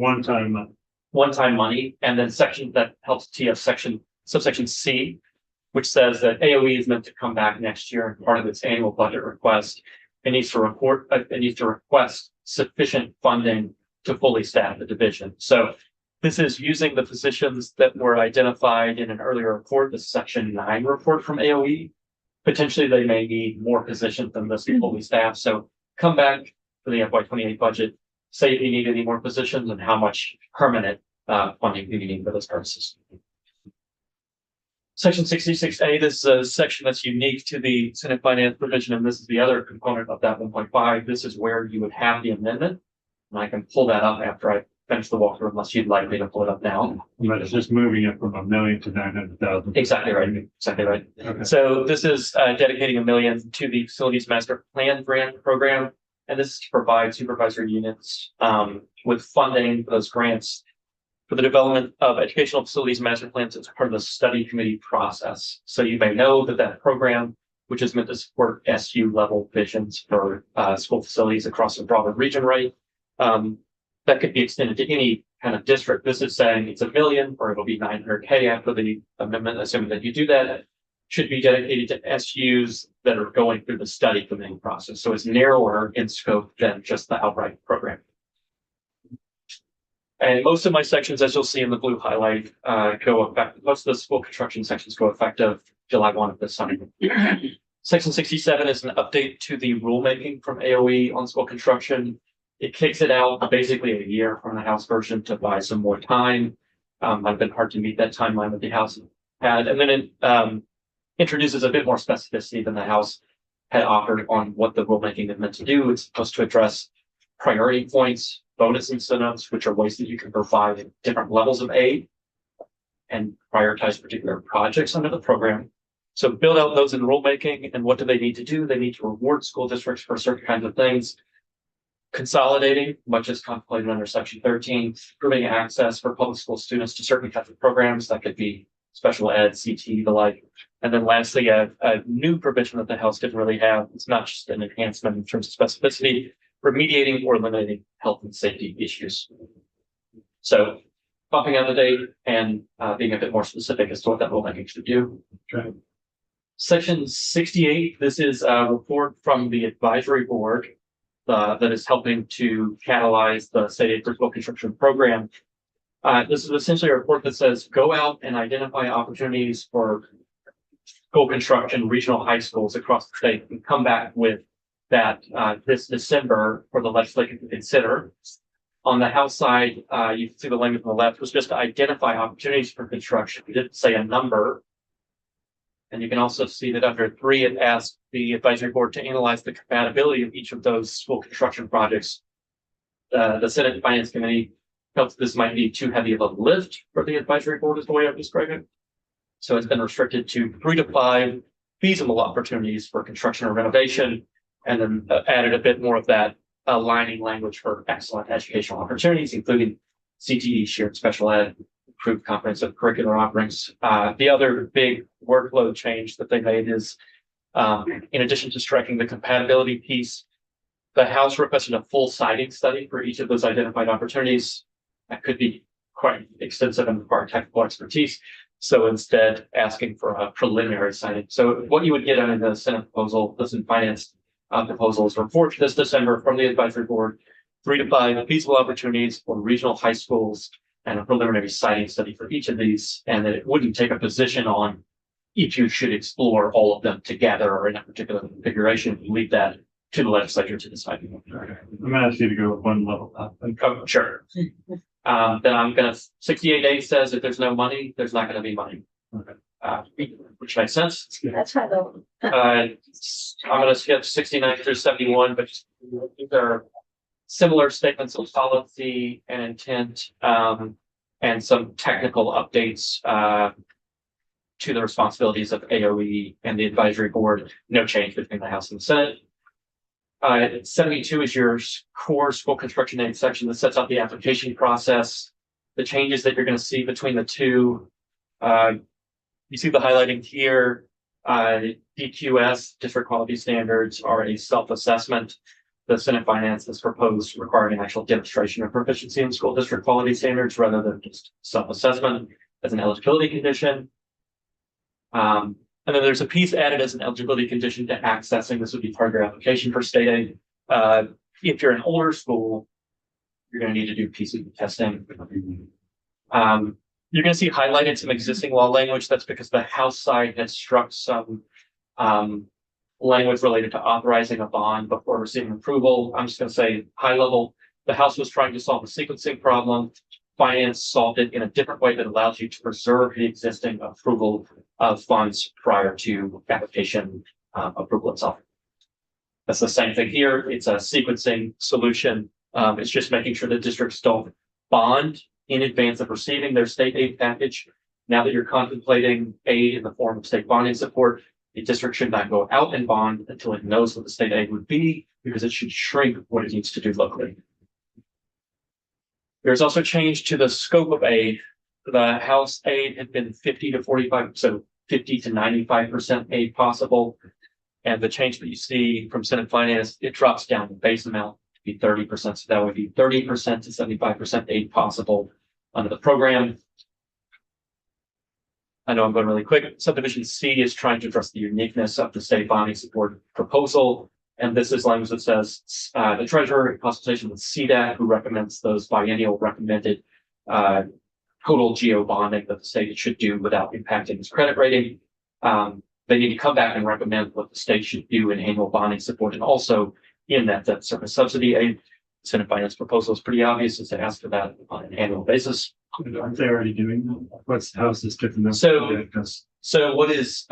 One-time money, and then section that helps tee up subsection C, which says that AOE is meant to come back next year and part of its annual budget request. It needs to request sufficient funding to fully staff the division. So this is using the positions that were identified in an earlier report, the section 9 report from AOE. Potentially they may need more positions than this fully staffed. So come back for the FY 28 budget, say if you need any more positions and how much permanent funding do you need for those purposes. Section 66A, this is a section that's unique to the Senate Finance provision, and this is the other component of that 1.5. This is where you would have the amendment. And I can pull that up after I finish the walkthrough, unless you'd like me to pull it up now. But it's just moving it from 1 million to 900,000. Exactly right. Exactly right. Okay. So this is dedicating $1 million to the Facilities Master Plan Grant Program. And this is to provide supervisory units with funding for those grants for the development of educational facilities master plans as part of the study committee process. So you may know that that program, which is meant to support SU level visions for school facilities across the broader region, right? That could be extended to any kind of district. This is saying it's $1 million, or it'll be 900K after the amendment, assuming that you do that, should be dedicated to SUs that are going through the study committee process. So it's narrower in scope than just the outright program. And most of my sections, as you'll see in the blue highlight, go effective. Most of the school construction sections go effective July 1 of this summer. Section 67 is an update to the rulemaking from AOE on school construction. It kicks it out basically a year from the House version to buy some more time. I've been hard to meet that timeline that the House had. And then it introduces a bit more specificity than the House had offered on what the rulemaking is meant to do. It's supposed to address priority points, bonus incentives, which are ways that you can provide different levels of aid and prioritize particular projects under the program. So build out those in rulemaking, and what do they need to do? They need to reward school districts for certain kinds of things. Consolidating, much as contemplated under section 13, improving access for public school students to certain kinds of programs that could be special ed, CT, the like. And then lastly, a new provision that the House didn't really have. It's not just an enhancement in terms of specificity, remediating or eliminating health and safety issues. So bumping out the date and being a bit more specific as to what that rulemaking should do. Okay. Section 68, this is a report from the advisory board that is helping to catalyze the state aid for school construction program. This is essentially a report that says, go out and identify opportunities for school construction, regional high schools across the state, and come back with that this December for the legislature to consider. On the House side, you can see the language on the left was just to identify opportunities for construction. We didn't say a number. And you can also see that under 3, it asked the advisory board to analyze the compatibility of each of those school construction projects. The Senate Finance Committee felt this might be too heavy of a lift for the advisory board, is the way I've described it. So it's been restricted to 3 to 5 feasible opportunities for construction or renovation, and then added a bit more of that aligning language for excellent educational opportunities, including CTE, shared special ed, improved comprehensive curricular offerings. The other big workload change that they made is, in addition to striking the compatibility piece, the House requested a full siting study for each of those identified opportunities. That could be quite extensive and require technical expertise. So instead, asking for a preliminary siting. So what you would get under the Senate proposal, the Senate Finance proposal, is a report this December from the advisory board, 3 to 5 feasible opportunities for regional high schools, and a preliminary siting study for each of these, and that it wouldn't take a position on if you should explore all of them together or in a particular configuration. Leave that to the legislature to decide. Okay. I'm gonna ask you to go one level up. Sure. Then I'm gonna, 68A says if there's no money, there's not gonna be money. Okay. Which makes sense. That's high level. I'm gonna skip 69 through 71, but these are similar statements of policy and intent, and some technical updates to the responsibilities of AOE and the advisory board. No change between the House and the Senate. 72 is your core school construction aid section that sets out the application process. the changes that you're going to see between the two. You see the highlighting here. DQS, district quality standards, are a self-assessment. The Senate Finance has proposed requiring an actual demonstration of proficiency in school district quality standards rather than just self-assessment as an eligibility condition. And then there's a piece added as an eligibility condition to accessing. This would be part of your application for state aid. If you're an older school, you're going to need to do PCB testing. You're going to see highlighted some existing law language. That's because the House side had struck some language related to authorizing a bond before receiving approval. I'm just going to say high level. The House was trying to solve a sequencing problem. Finance solved it in a different way that allows you to preserve the existing approval of funds prior to application approval itself. That's the same thing here. It's a sequencing solution. It's just making sure that districts don't bond in advance of receiving their state aid package. Now that you're contemplating aid in the form of state bonding support, the district should not go out and bond until it knows what the state aid would be, because it should shrink what it needs to do locally. There's also change to the scope of aid. The House aid had been 50 to 45, so 50 to 95% aid possible. And the change that you see from Senate Finance, it drops down the base amount to be 30%. So that would be 30% to 75% aid possible under the program. I know I'm going really quick. Subdivision C is trying to address the uniqueness of the state bonding support proposal. And this is language that says the treasurer, in consultation with CDAC, who recommends those biennial recommended total geo bonding that the state should do without impacting its credit rating. They need to come back and recommend what the state should do in annual bonding support, and also in that debt service subsidy aid. Senate Finance proposal is pretty obvious, as it asks for that on an annual basis. Aren't they already doing that? What's the House is different than? So what is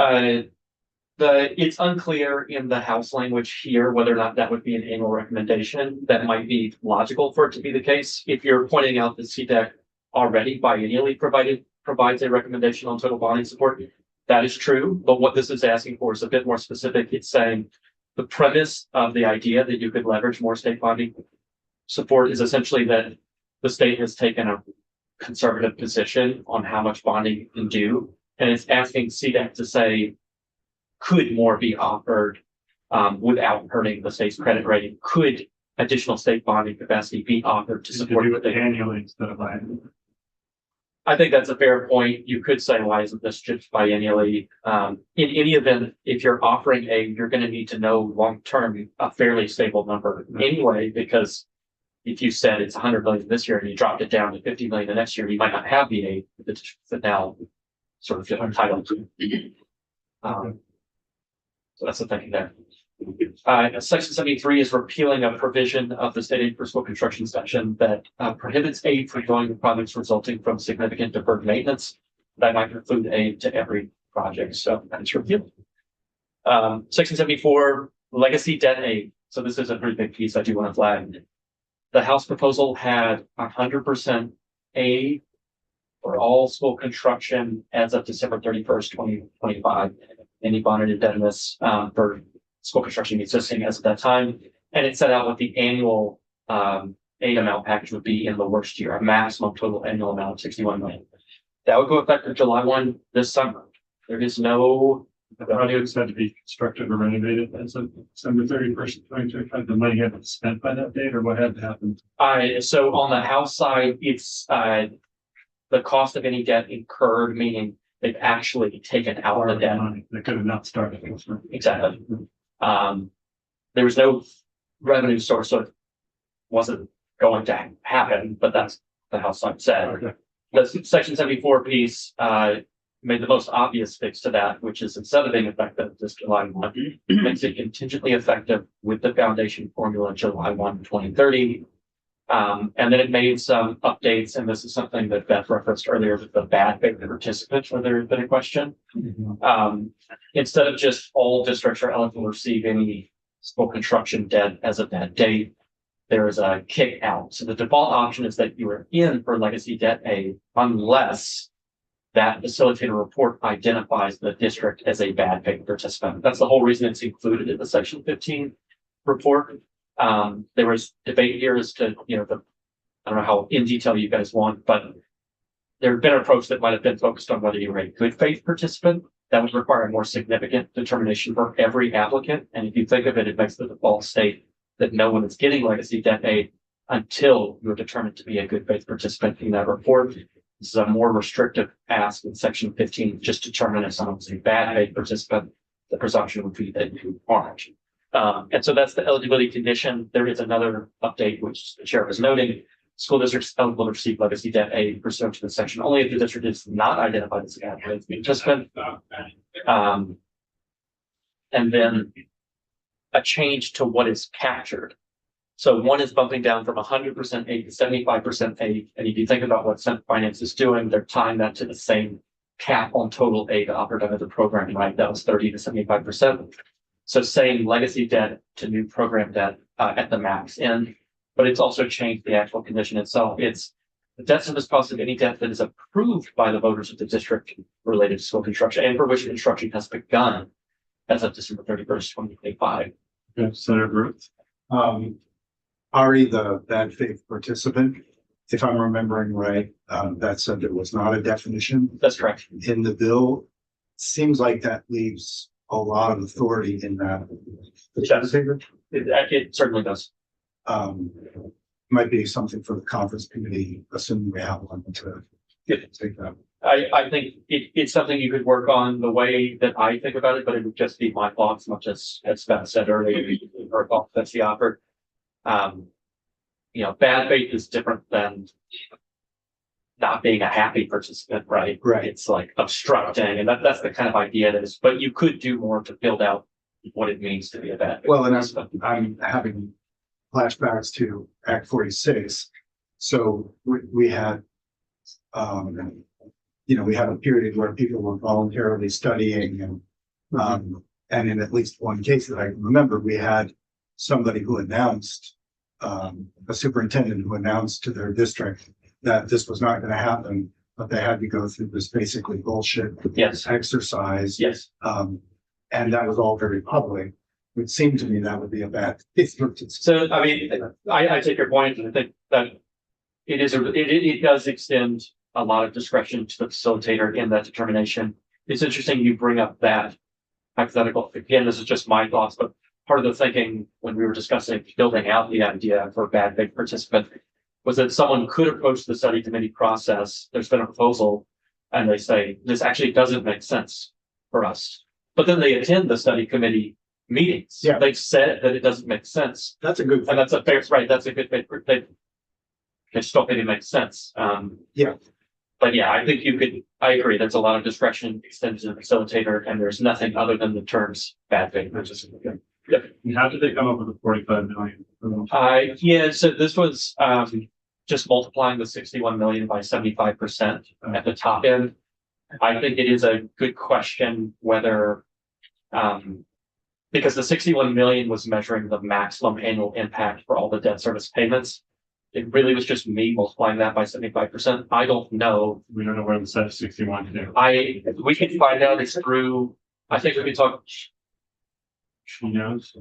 it's unclear in the House language here whether or not that would be an annual recommendation. That might be logical for it to be the case. If you're pointing out that CDAC already biennially provides a recommendation on total bonding support, that is true. But what this is asking for is a bit more specific. It's saying the premise of the idea that you could leverage more state bonding support is essentially that the state has taken a conservative position on how much bonding you can do. And it's asking CDAC to say, could more be offered without hurting the state's credit rating? Could additional state bonding capacity be offered to support it annually instead of biennially? I think that's a fair point. You could say, why isn't this just biennially? In any event, if you're offering aid, you're going to need to know long-term a fairly stable number anyway, because if you said it's 100 million this year and you dropped it down to 50 million the next year, you might not have the aid that now sort of feel entitled to. So that's the thinking there. Section 73 is repealing a provision of the state aid for school construction section that prohibits aid for going projects resulting from significant deferred maintenance. That might include aid to every project. So that's repealed. Section 74, legacy debt aid. So this is a pretty big piece I do want to flag. The House proposal had 100% aid for all school construction as of December 31st, 2025. Any bonded indebtedness for school construction existing as of that time. And it set out what the annual aid amount package would be in the worst year, a maximum total annual amount of 61 million. That would go effective July 1 this summer. There is no. The projects had to be constructed or renovated as of December 31st, 2025. The money had been spent by that date, or what had to happen? So on the House side, it's the cost of any debt incurred, meaning they've actually taken out the debt. They could have not started. Exactly. There was no revenue source, so it wasn't going to happen, but that's the House side said. Okay. The Section 74 piece made the most obvious fix to that, which is instead of being effective this July 1, makes it contingently effective with the foundation formula July 1, 2030. And then it made some updates, and this is something that Beth referenced earlier with the bad faith participants, where there had been a question. Instead of just all districts are eligible to receive any school construction debt as of that date, there is a kick out. So the default option is that you are in for legacy debt aid unless that facilitator report identifies the district as a bad faith participant. That's the whole reason it's included in the Section 15 report. There was debate here as to, I don't know how in detail you guys want, but There had been an approach that might have been focused on whether you were a good faith participant. That would require a more significant determination for every applicant. And if you think of it, it makes the default state that no one is getting legacy debt aid until you're determined to be a good faith participant in that report. This is a more restrictive ask in section 15, just determine if someone's a bad faith participant, the presumption would be that you aren't. And so that's the eligibility condition. There is another update, which the chair was noting. School districts eligible to receive legacy debt aid pursuant to the section only if the district is not identified as a bad faith participant. And then a change to what is captured. So one is bumping down from 100% aid to 75% aid. And if you think about what Senate Finance is doing, they're tying that to the same cap on total aid offered under the program, right? That was 30 to 75%. So saying legacy debt to new program debt at the max end, but it's also changed the actual condition itself. It's the debt service cost of any debt that is approved by the voters of the district related to school construction and for which construction has begun as of December 31st, 2025. Okay, Senator Ruth. Ari, the bad faith participant, if I'm remembering right, that said there was not a definition That's correct. in the bill. Seems like that leaves a lot of authority in that. It certainly does. Might be something for the conference committee, assuming we have one to take that. I think it's something you could work on the way that I think about it, but it would just be my thoughts, much as Beth said earlier, her thoughts that she offered. Bad faith is different than not being a happy participant, right? Right. It's like obstructing, and that's the kind of idea that is, but you could do more to build out what it means to be a bad faith Well, and participant. I'm having flashbacks to Act 46. So we had, we had a period where people were voluntarily studying and in at least one case that I can remember, we had somebody who announced, a superintendent who announced to their district that this was not going to happen, but they had to go through this basically bullshit exercise. Yes. And that was all very public. It would seem to me that would be a bad. So, I mean, I take your point, and I think that it does extend a lot of discretion to the facilitator in that determination. It's interesting you bring up that hypothetical. Again, this is just my thoughts, but part of the thinking when we were discussing building out the idea for a bad faith participant was that someone could approach the study committee process. There's been a proposal, and they say, this actually doesn't make sense for us. But then they attend the study committee meetings. Yeah. They've said that it doesn't make sense. That's a good. And that's a fair, right? That's a good faith. They still think it makes sense. Yeah. But yeah, I think I agree. There's a lot of discretion extended to the facilitator, and there's nothing other than the terms bad faith participant. How did they come up with the 45 million? So this was just multiplying the 61 million by 75% at the top end. I think it is a good question whether, because the 61 million was measuring the maximum annual impact for all the debt service payments. It really was just me multiplying that by 75%. I don't know. We don't know where the set of 61 to do. We can find out it's through, I think we can talk. She knows.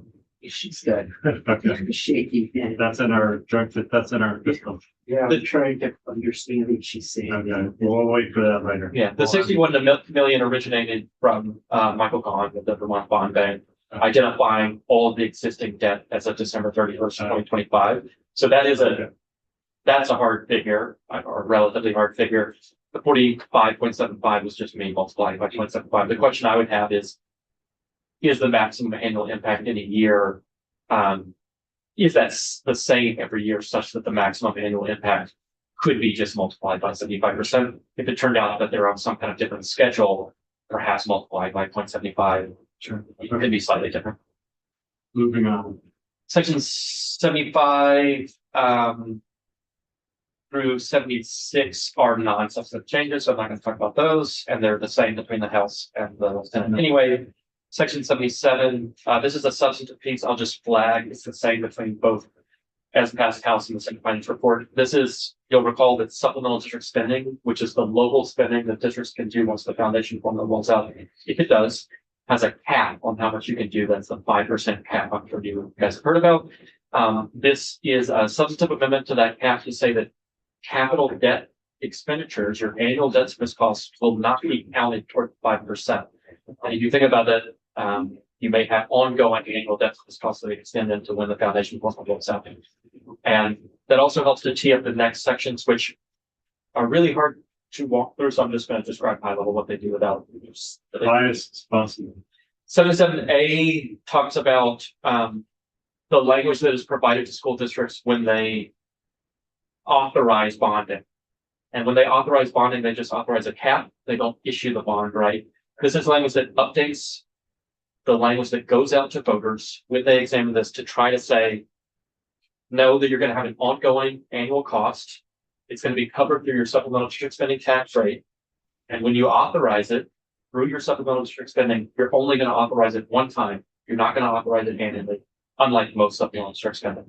She's good. Okay. Shaky. That's in our fiscal. Yeah, I'm trying to understand what she's saying. Okay, we'll wait for that later. Yeah, the 61 million originated from Michael Kahn with the Vermont Bond Bank, identifying all of the existing debt as of December 31st, 2025. So that's a hard figure, or relatively hard figure. The 45.75 was just me multiplying by 0.75. The question I would have is the maximum annual impact in a year, is that the same every year such that the maximum annual impact could be just multiplied by 75%? If it turned out that they're on some kind of different schedule, perhaps multiplied by 0.75, Sure. it could be slightly different. Moving on. Section 75 through 76 are non-substantive changes, so I'm not going to talk about those, and they're the same between the House and the Senate. Anyway, Section 77, this is a substantive piece. I'll just flag. It's the same between both as passed House and the Senate Finance Report. This is, you'll recall that supplemental district spending, which is the local spending that districts can do once the foundation formula rolls out. If it does, has a cap on how much you can do. That's the 5% cap I'm sure you guys have heard about. This is a substantive amendment to that cap to say that capital debt expenditures, your annual debt service costs will not be counted toward 5%. And if you think about it, you may have ongoing annual debt service costs that extend into when the foundation goes out. And that also helps to tee up the next sections, which are really hard to walk through. So I'm just going to describe high level what they do without. Highest possible. 77A talks about the language that is provided to school districts when they authorize bonding. And when they authorize bonding, they just authorize a cap. They don't issue the bond, right? This is language that updates the language that goes out to voters when they examine this to try to say, know that you're going to have an ongoing annual cost. It's going to be covered through your supplemental district spending tax rate. And when you authorize it through your supplemental district spending, you're only going to authorize it one time. You're not going to authorize it annually, unlike most supplemental district spending.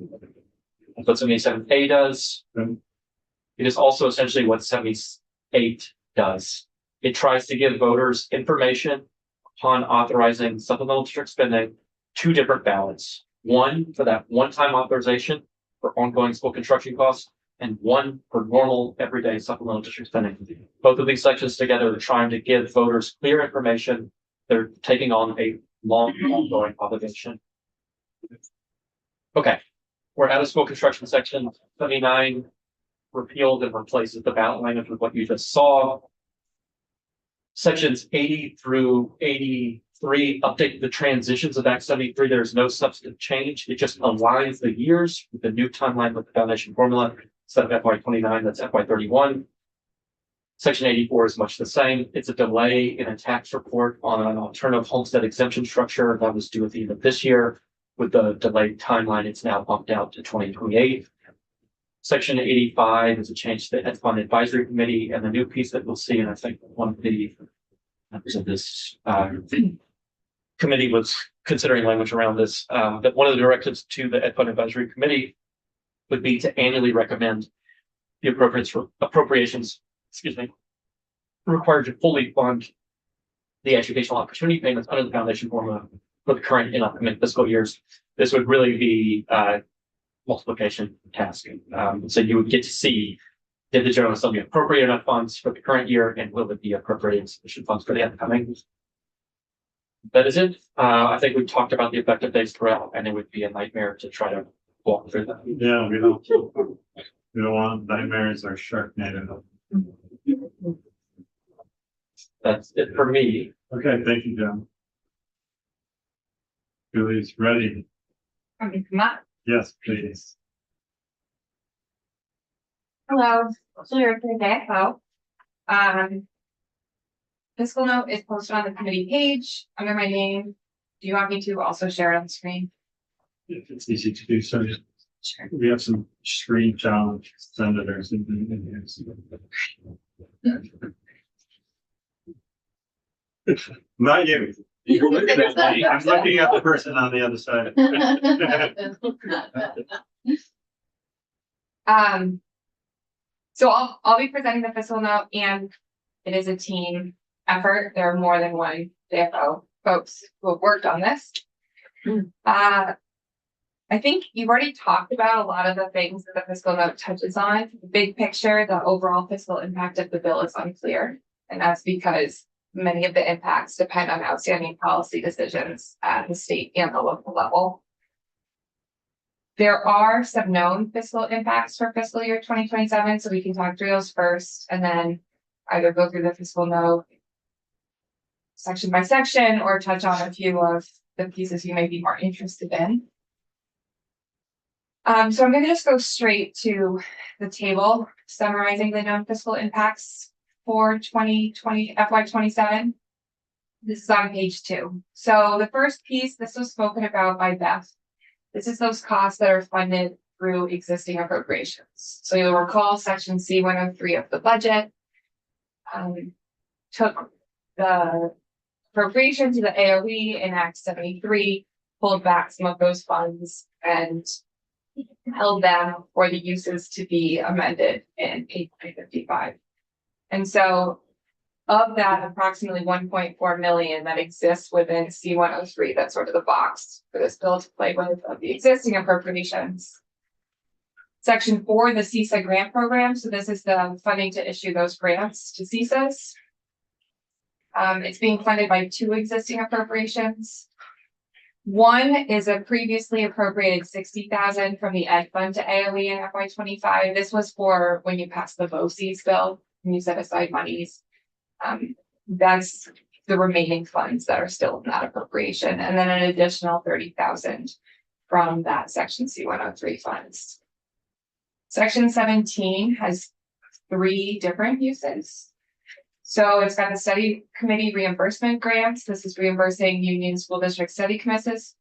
That's what 77A does. It is also essentially what 78 does. It tries to give voters information upon authorizing supplemental district spending, 2 different ballots. One for that one-time authorization for ongoing school construction costs, and one for normal everyday supplemental district spending. Both of these sections together are trying to give voters clear information. They're taking on a long ongoing obligation. Okay, we're at a school construction section. 79 repealed and replaces the ballot language with what you just saw. Sections 80 through 83 update the transitions of Act 73. There's no substantive change. It just aligns the years with the new timeline with the foundation formula. Instead of FY29, that's FY31. Section 84 is much the same. It's a delay in a tax report on an alternative homestead exemption structure that was due at the end of this year. With the delayed timeline, it's now bumped out to 2028. Section 85 is a change to the Ed Fund Advisory Committee, and the new piece that we'll see, and I think one of the members of this committee was considering language around this, that one of the directives to the Ed Fund Advisory Committee would be to annually recommend the appropriations, required to fully fund the educational opportunity payments under the foundation formula for the current and upcoming fiscal years. This would really be multiplication task. So you would get to see, did the General Assembly appropriate enough funds for the current year, and will it be appropriating sufficient funds for the upcoming? That is it. I think we've talked about the effective dates throughout, and it would be a nightmare to try to walk through that. Yeah, we don't want nightmares or Sharknado. That's it for me. Okay, thank you, John. Julie's ready. Come on. Yes, please. Hello, Julie today. Hello. Fiscal note is posted on the committee page under my name. Do you want me to also share it on the screen? If it's easy to do so. Sure. We have some screen challenge senators in here. Not you. You're looking at me. I'm looking at the person on the other side. So I'll be presenting the fiscal note, and it is a team effort. There are more than one CFO folks who have worked on this. I think you've already talked about a lot of the things that the fiscal note touches on. The big picture, the overall fiscal impact of the bill is unclear, and that's because many of the impacts depend on outstanding policy decisions at the state and the local level. There are some known fiscal impacts for fiscal year 2027, so we can talk through those first and then either go through the fiscal note section by section or touch on a few of the pieces you may be more interested in. So I'm going to just go straight to the table summarizing the known fiscal impacts for 2020 FY27. This is on page 2. So the first piece, this was spoken about by Beth. This is those costs that are funded through existing appropriations. So you'll recall section C103 of the budget took the appropriation to the AOE in Act 73, pulled back some of those funds and held them for the uses to be amended in 855. And so of that, approximately 1.4 million that exists within C103, that's sort of the box for this bill to play with of the existing appropriations. Section 4, the CISA grant program. So this is the funding to issue those grants to CISAs. It's being funded by 2 existing appropriations. One is a previously appropriated 60,000 from the Ed Fund to AOE in FY25. This was for when you passed the BOCES bill and you set aside monies. That's the remaining funds that are still in that appropriation, and then an additional 30,000 from that Section C-103 funds. Section 17 has 3 different uses. So it's got the study committee reimbursement grants. This is reimbursing union school district study committees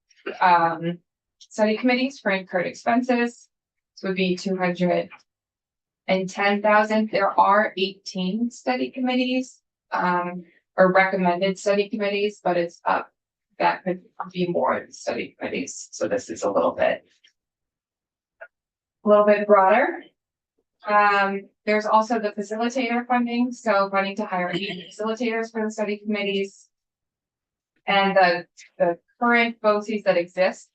for incurred expenses. This would be 210,000. There are 18 study committees, or recommended study committees, but it's up. That could be more study committees. So this is a little bit broader. There's also the facilitator funding, so funding to hire 8 facilitators for the study committees. And the current BOCES that exist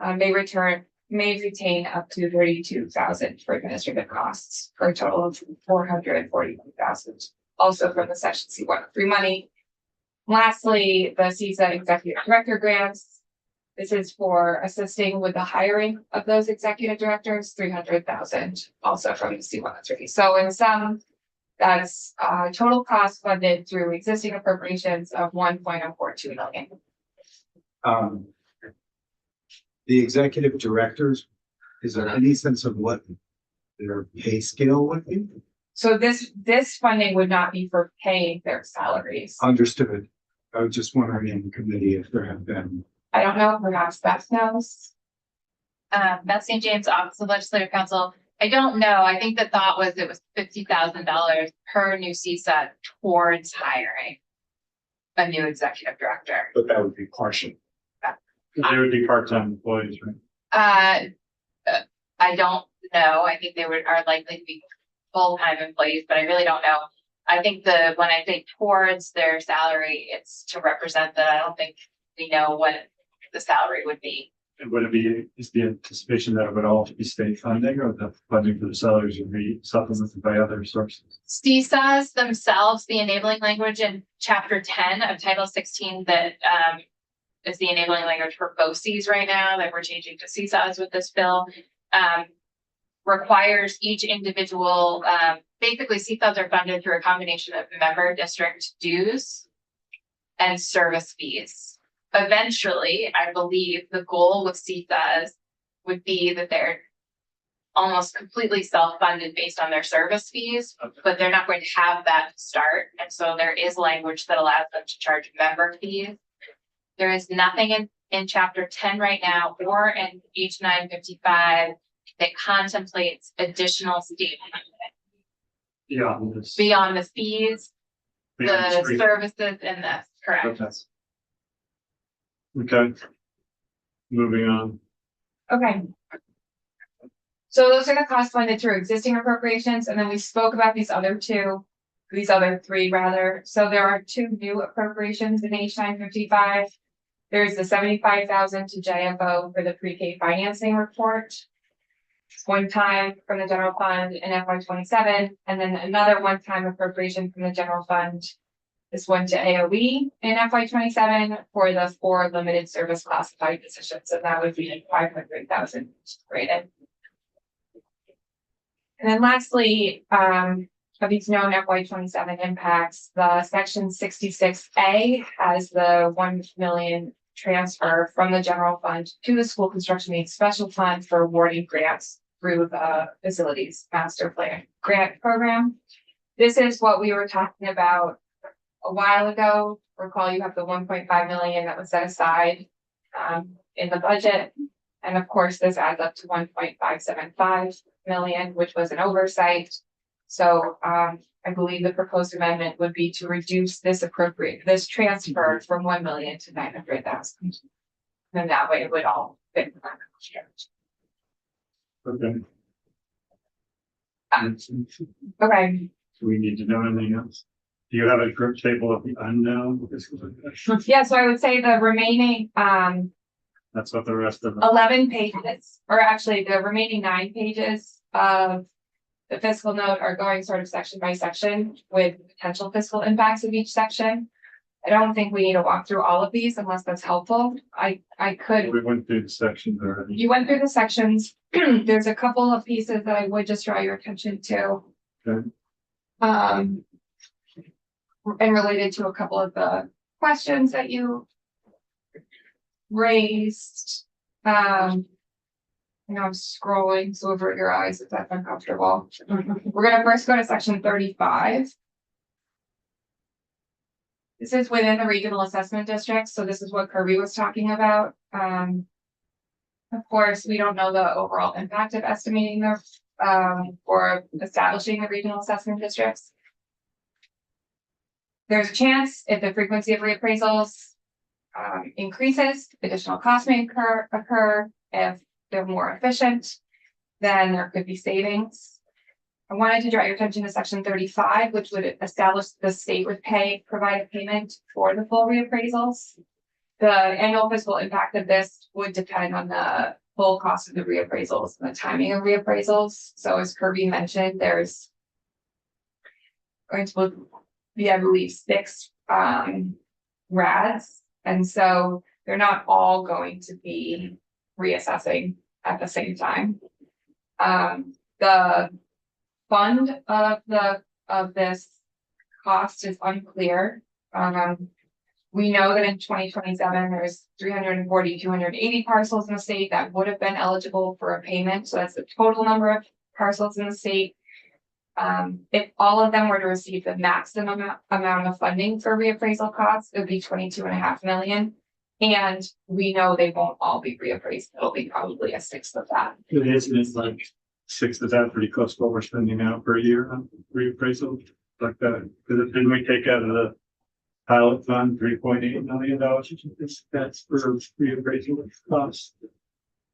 may retain up to 32,000 for administrative costs, for a total of 441,000, also from the Section C-103 money. Lastly, the CISA executive director grants. This is for assisting with the hiring of those executive directors, 300,000, also from the C-103. So in sum, that's total cost funded through existing appropriations of 1.042 million. The executive directors, is there any sense of what their pay scale would be? So this funding would not be for paying their salaries. Understood. I was just wondering in the committee if there have been. I don't know, perhaps Beth knows. Beth St. James, Office of Legislative Counsel. I don't know. I think the thought was it was $50,000 per new CSA towards hiring a new executive director. But that would be partial. They would be part-time employees, right? I don't know. I think they are likely to be full-time employees, but I really don't know. I think when I say towards their salary, it's to represent that. I don't think we know what the salary would be. And would it be, is the anticipation that it would all be state funding, or the funding for the salaries would be supplemented by other sources? CSAs themselves, the enabling language in Chapter 10 of Title 16 that is the enabling language for BOCES right now that we're changing to CSAs with this bill, requires each individual, basically CSAs are funded through a combination of member district dues and service fees. Eventually, I believe the goal with CSAs would be that they're almost completely self-funded based on their service fees, but they're not going to have that to start. And so there is language that allows them to charge member fees. There is nothing in Chapter 10 right now or in H 955 that contemplates additional state funding beyond the fees, the services, and this, correct? Okay. Moving on. Okay. So those are the costs funded through existing appropriations, and then we spoke about these other 3 rather. So there are 2 new appropriations in H 955. There's the 75,000 to JFO for the pre-K financing report. It's one time from the general fund in FY27, and then another one-time appropriation from the general fund. This one to AOE in FY27 for the 4 limited service classified positions, and that would be 500,000 rated. And then lastly, of these known FY27 impacts, the Section 66A has the 1 million transfer from the general fund to the school construction needs special fund for awarding grants through the facilities master plan grant program. This is what we were talking about a while ago. Recall you have the 1.5 million that was set aside in the budget. And of course, this adds up to 1.575 million, which was an oversight. So I believe the proposed amendment would be to reduce this transfer from 1 million to 900,000. And that way it would all fit. Okay. Okay. Do we need to know anything else? Do you have a group table of the unknown? Yeah, so I would say the remaining That's what the rest of them. 11 pages, or actually the remaining 9 pages of the fiscal note are going sort of section by section with potential fiscal impacts of each section. I don't think we need to walk through all of these unless that's helpful. I could. We went through the sections already. You went through the sections. There's a couple of pieces that I would just draw your attention to. Okay. And related to a couple of the questions that you raised. I know I'm scrolling, so avert your eyes if that's uncomfortable. We're gonna first go to section 35. This is within the regional assessment district, so this is what Kirby was talking about. Of course, we don't know the overall impact of estimating the or establishing the regional assessment districts. There's a chance if the frequency of reappraisals increases, additional costs may occur. If they're more efficient, then there could be savings. I wanted to draw your attention to section 35, which would establish the state would provide a payment for the full reappraisals. The annual fiscal impact of this would depend on the full cost of the reappraisals and the timing of reappraisals. So as Kirby mentioned, there's going to be, I believe, 6 RADs. And so they're not all going to be reassessing at the same time. The fund of this cost is unclear. We know that in 2027, there's 280 parcels in the state that would have been eligible for a payment. So that's the total number of parcels in the state. If all of them were to receive the maximum amount of funding for reappraisal costs, it would be 22.5 million. And we know they won't all be reappraised. It'll be probably a 1/6 of that. It's like 6 of that, pretty close to what we're spending now per year on reappraisal like that. Because didn't we take out of the pilot fund $3.8 million? That's for reappraisal costs.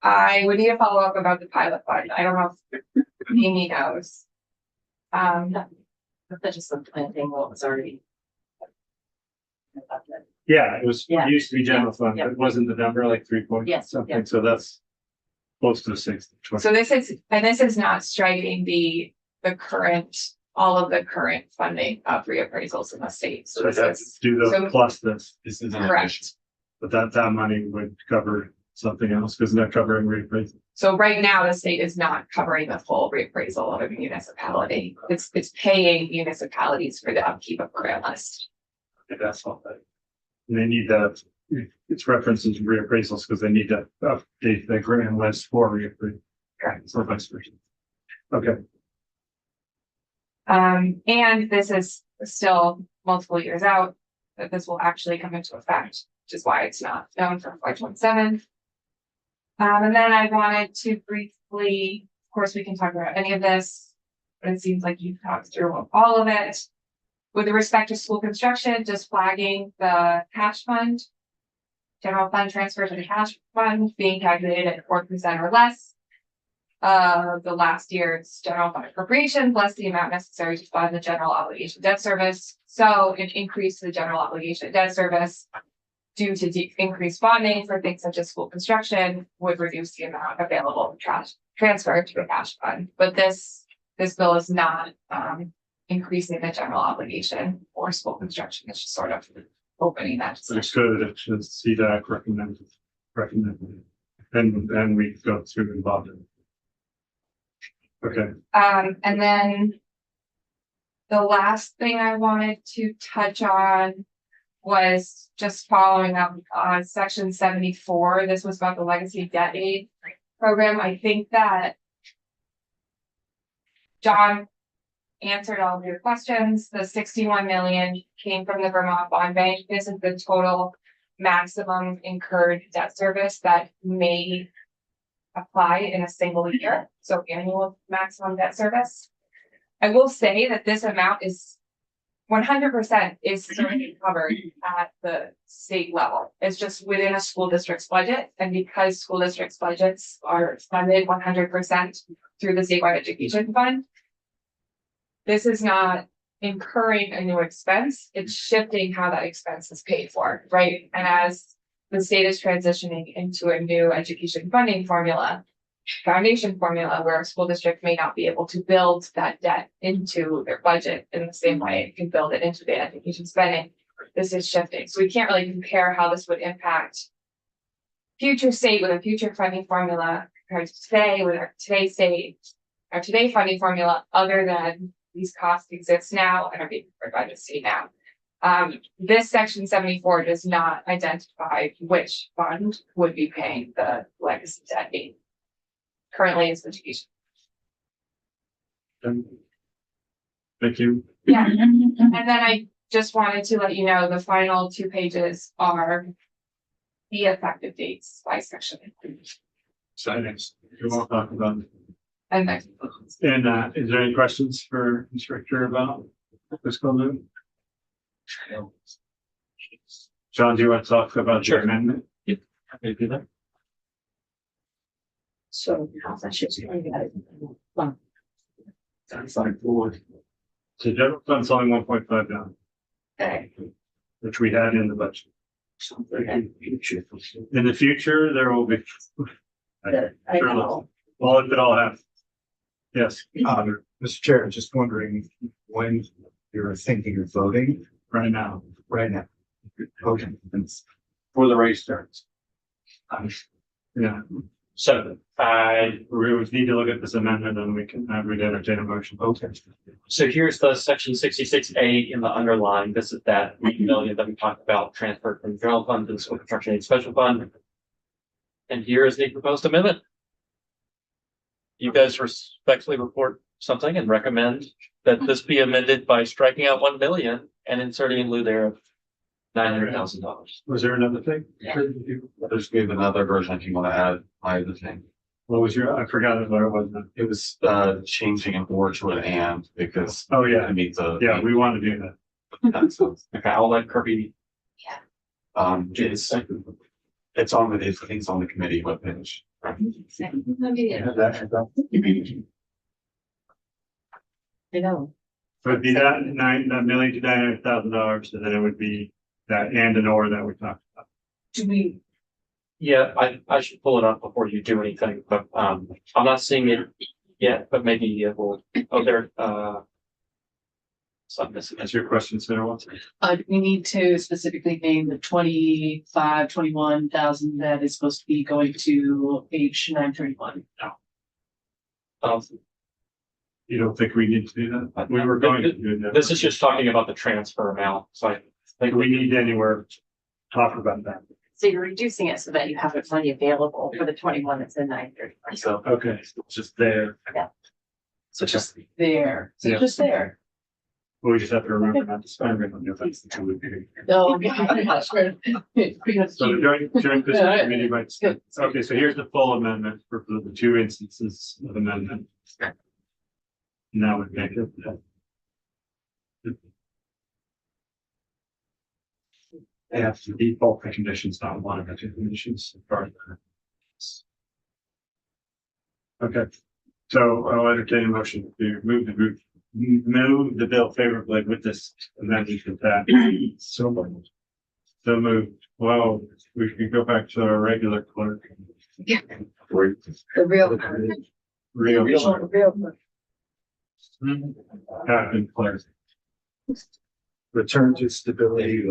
I would need to follow up about the pilot fund. I don't know if Amy knows. That's just the planting what was already. Yeah, it was, Yeah. it used to be general fund, Yeah. but it wasn't the number like 3 point Yes, yeah. something, so that's close to 6. So this is not striking all of the current funding of reappraisals in the state. So So this that's is do the so- plus this, This is correct. but that money would cover something else because they're covering reappraisal. So right now, the state is not covering the full reappraisal of a municipality. It's paying municipalities for the upkeep of grant list. And that's all that. And they need that, it's references reappraisals because they need to update the grant list for reappraisal. Correct. So vice versa. Okay, And this is still multiple years out that this will actually come into effect, which is why it's not known for 2027. And then I wanted to briefly, of course, we can talk about any of this, but it seems like you've talked through all of it. With respect to school construction, just flagging the cash fund. General fund transfer to the cash fund being calculated at 4% or less. The last year's general fund appropriation plus the amount necessary to fund the general obligation debt service. So an increase to the general obligation debt service due to increased bonding for things such as school construction would reduce the amount available transfer to the cash fund. But this bill is not increasing the general obligation for school construction. It's just sort of opening that. so it's good, it's just CDAC recommended. And we go through and bond it. Okay, And then the last thing I wanted to touch on was just following up on section 74. This was about the legacy debt aid program. I think that John answered all of your questions. The 61 million came from the Vermont Bond Bank. This is the total maximum incurred debt service that may apply in a single year. So annual maximum debt service. I will say that this amount is 100% is certainly covered at the state level. It's just within a school district's budget. And because school district's budgets are funded 100% through the statewide education fund, this is not incurring a new expense. It's shifting how that expense is paid for, right? And as the state is transitioning into a new education funding formula, foundation formula, where a school district may not be able to build that debt into their budget in the same way it can build it into the education spending. This is shifting, so we can't really compare how this would impact future state with a future funding formula compared to today with our today's state, our today funding formula, other than these costs exist now and are being covered by the state now. This section 74 does not identify which fund would be paying the legacy debt. Currently, it's education. Thank you. Yeah, and then I just wanted to let you know the final 2 pages are the effective dates by section. Exciting. We won't talk about it. And next. And is there any questions for Instructor about fiscal move? John, do you want to talk about the amendment? Yep. Happy to do that. So how's that shit's going to get it? Sounds like forward. So general fund's only 1.5 down, Okay. which we had in the budget. In the future, there will be. I know. Well, if it all happens. Yes, Mr. Chair, just wondering when you're thinking of voting right now. right now. Okay. Before the race starts. Yeah. So we would need to look at this amendment and we can we'd entertain a motion. Okay. So here's the section 66A in the underline. This is that $3 million that we talked about transferred from general fund to the school construction aid special fund. And here is the proposed amendment. You guys respectfully report something and recommend that this be amended by striking out 1 million and inserting in lieu thereof $900,000. Was there another thing? Yeah. There's gave another version if you want to add either thing. What was your, I forgot what it was. It was changing an or to an and because Oh, yeah. to meet the Yeah, we want to do that. Okay, I'll let Kirby. It's on the, I think it's on the committee webpage. I know. So it'd be that $1 million to $900,000, and then it would be that and an or that we talked about. Do we, Yeah, I should pull it up before you do anything, but I'm not seeing it yet, but maybe it will. Oh, there. So I'm missing. That's your question, Sarah. What's we need to specifically name the 21,000 that is supposed to be going to page 931. You don't think we need to do that? We were going to do that. This is just talking about the transfer amount, so I think We need anywhere to talk about that. So you're reducing it so that you have the money available for the 21 that's in 930. so. Okay, It's just there. So just there, so Yeah. just there. we just have to remember not to spend it on the offense until we do. No. So the joint business committee might, okay, so here's the full amendment for the 2 instances of amendment. Now we make it. They have to default conditions, not one of the 2 conditions. Okay, so I'll entertain a motion to move the bill favorably with this amendment with that. So moved. So moved. Well, we can go back to our regular clerk. Yeah. Great. The real. Real. Real. Captain clerk. Return to stability.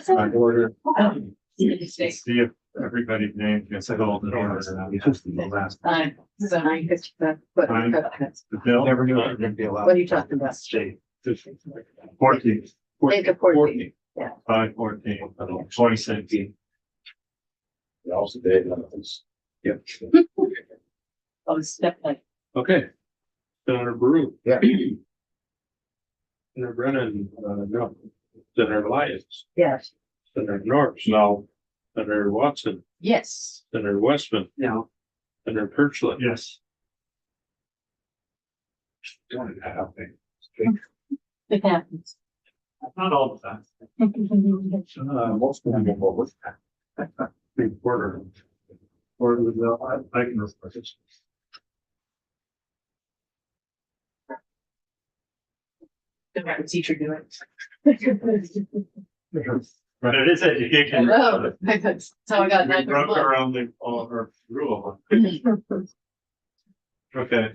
My order. Mistake. See if everybody's name gets called in order. The last. Fine. So 955. Fine. The bill. Never knew it was gonna be allowed. What are you talking about? State. 14. Make a 14. Yeah. 514. 2017. Also did. Yep. oh, step like, Okay. Senator Brew. Yeah. Senator Brennan, no. Senator Elias. Yes. Senator Norris. No. Senator Watson. yes. Senator Westman. No. Senator Perchlet. Yes. It happens. Not all the time. Most of them will vote with that. Big quarter. Or with the, I can report it. Don't have a teacher do it. But it is education. Oh, that's how I got We that. broke around the, all our rule. Okay,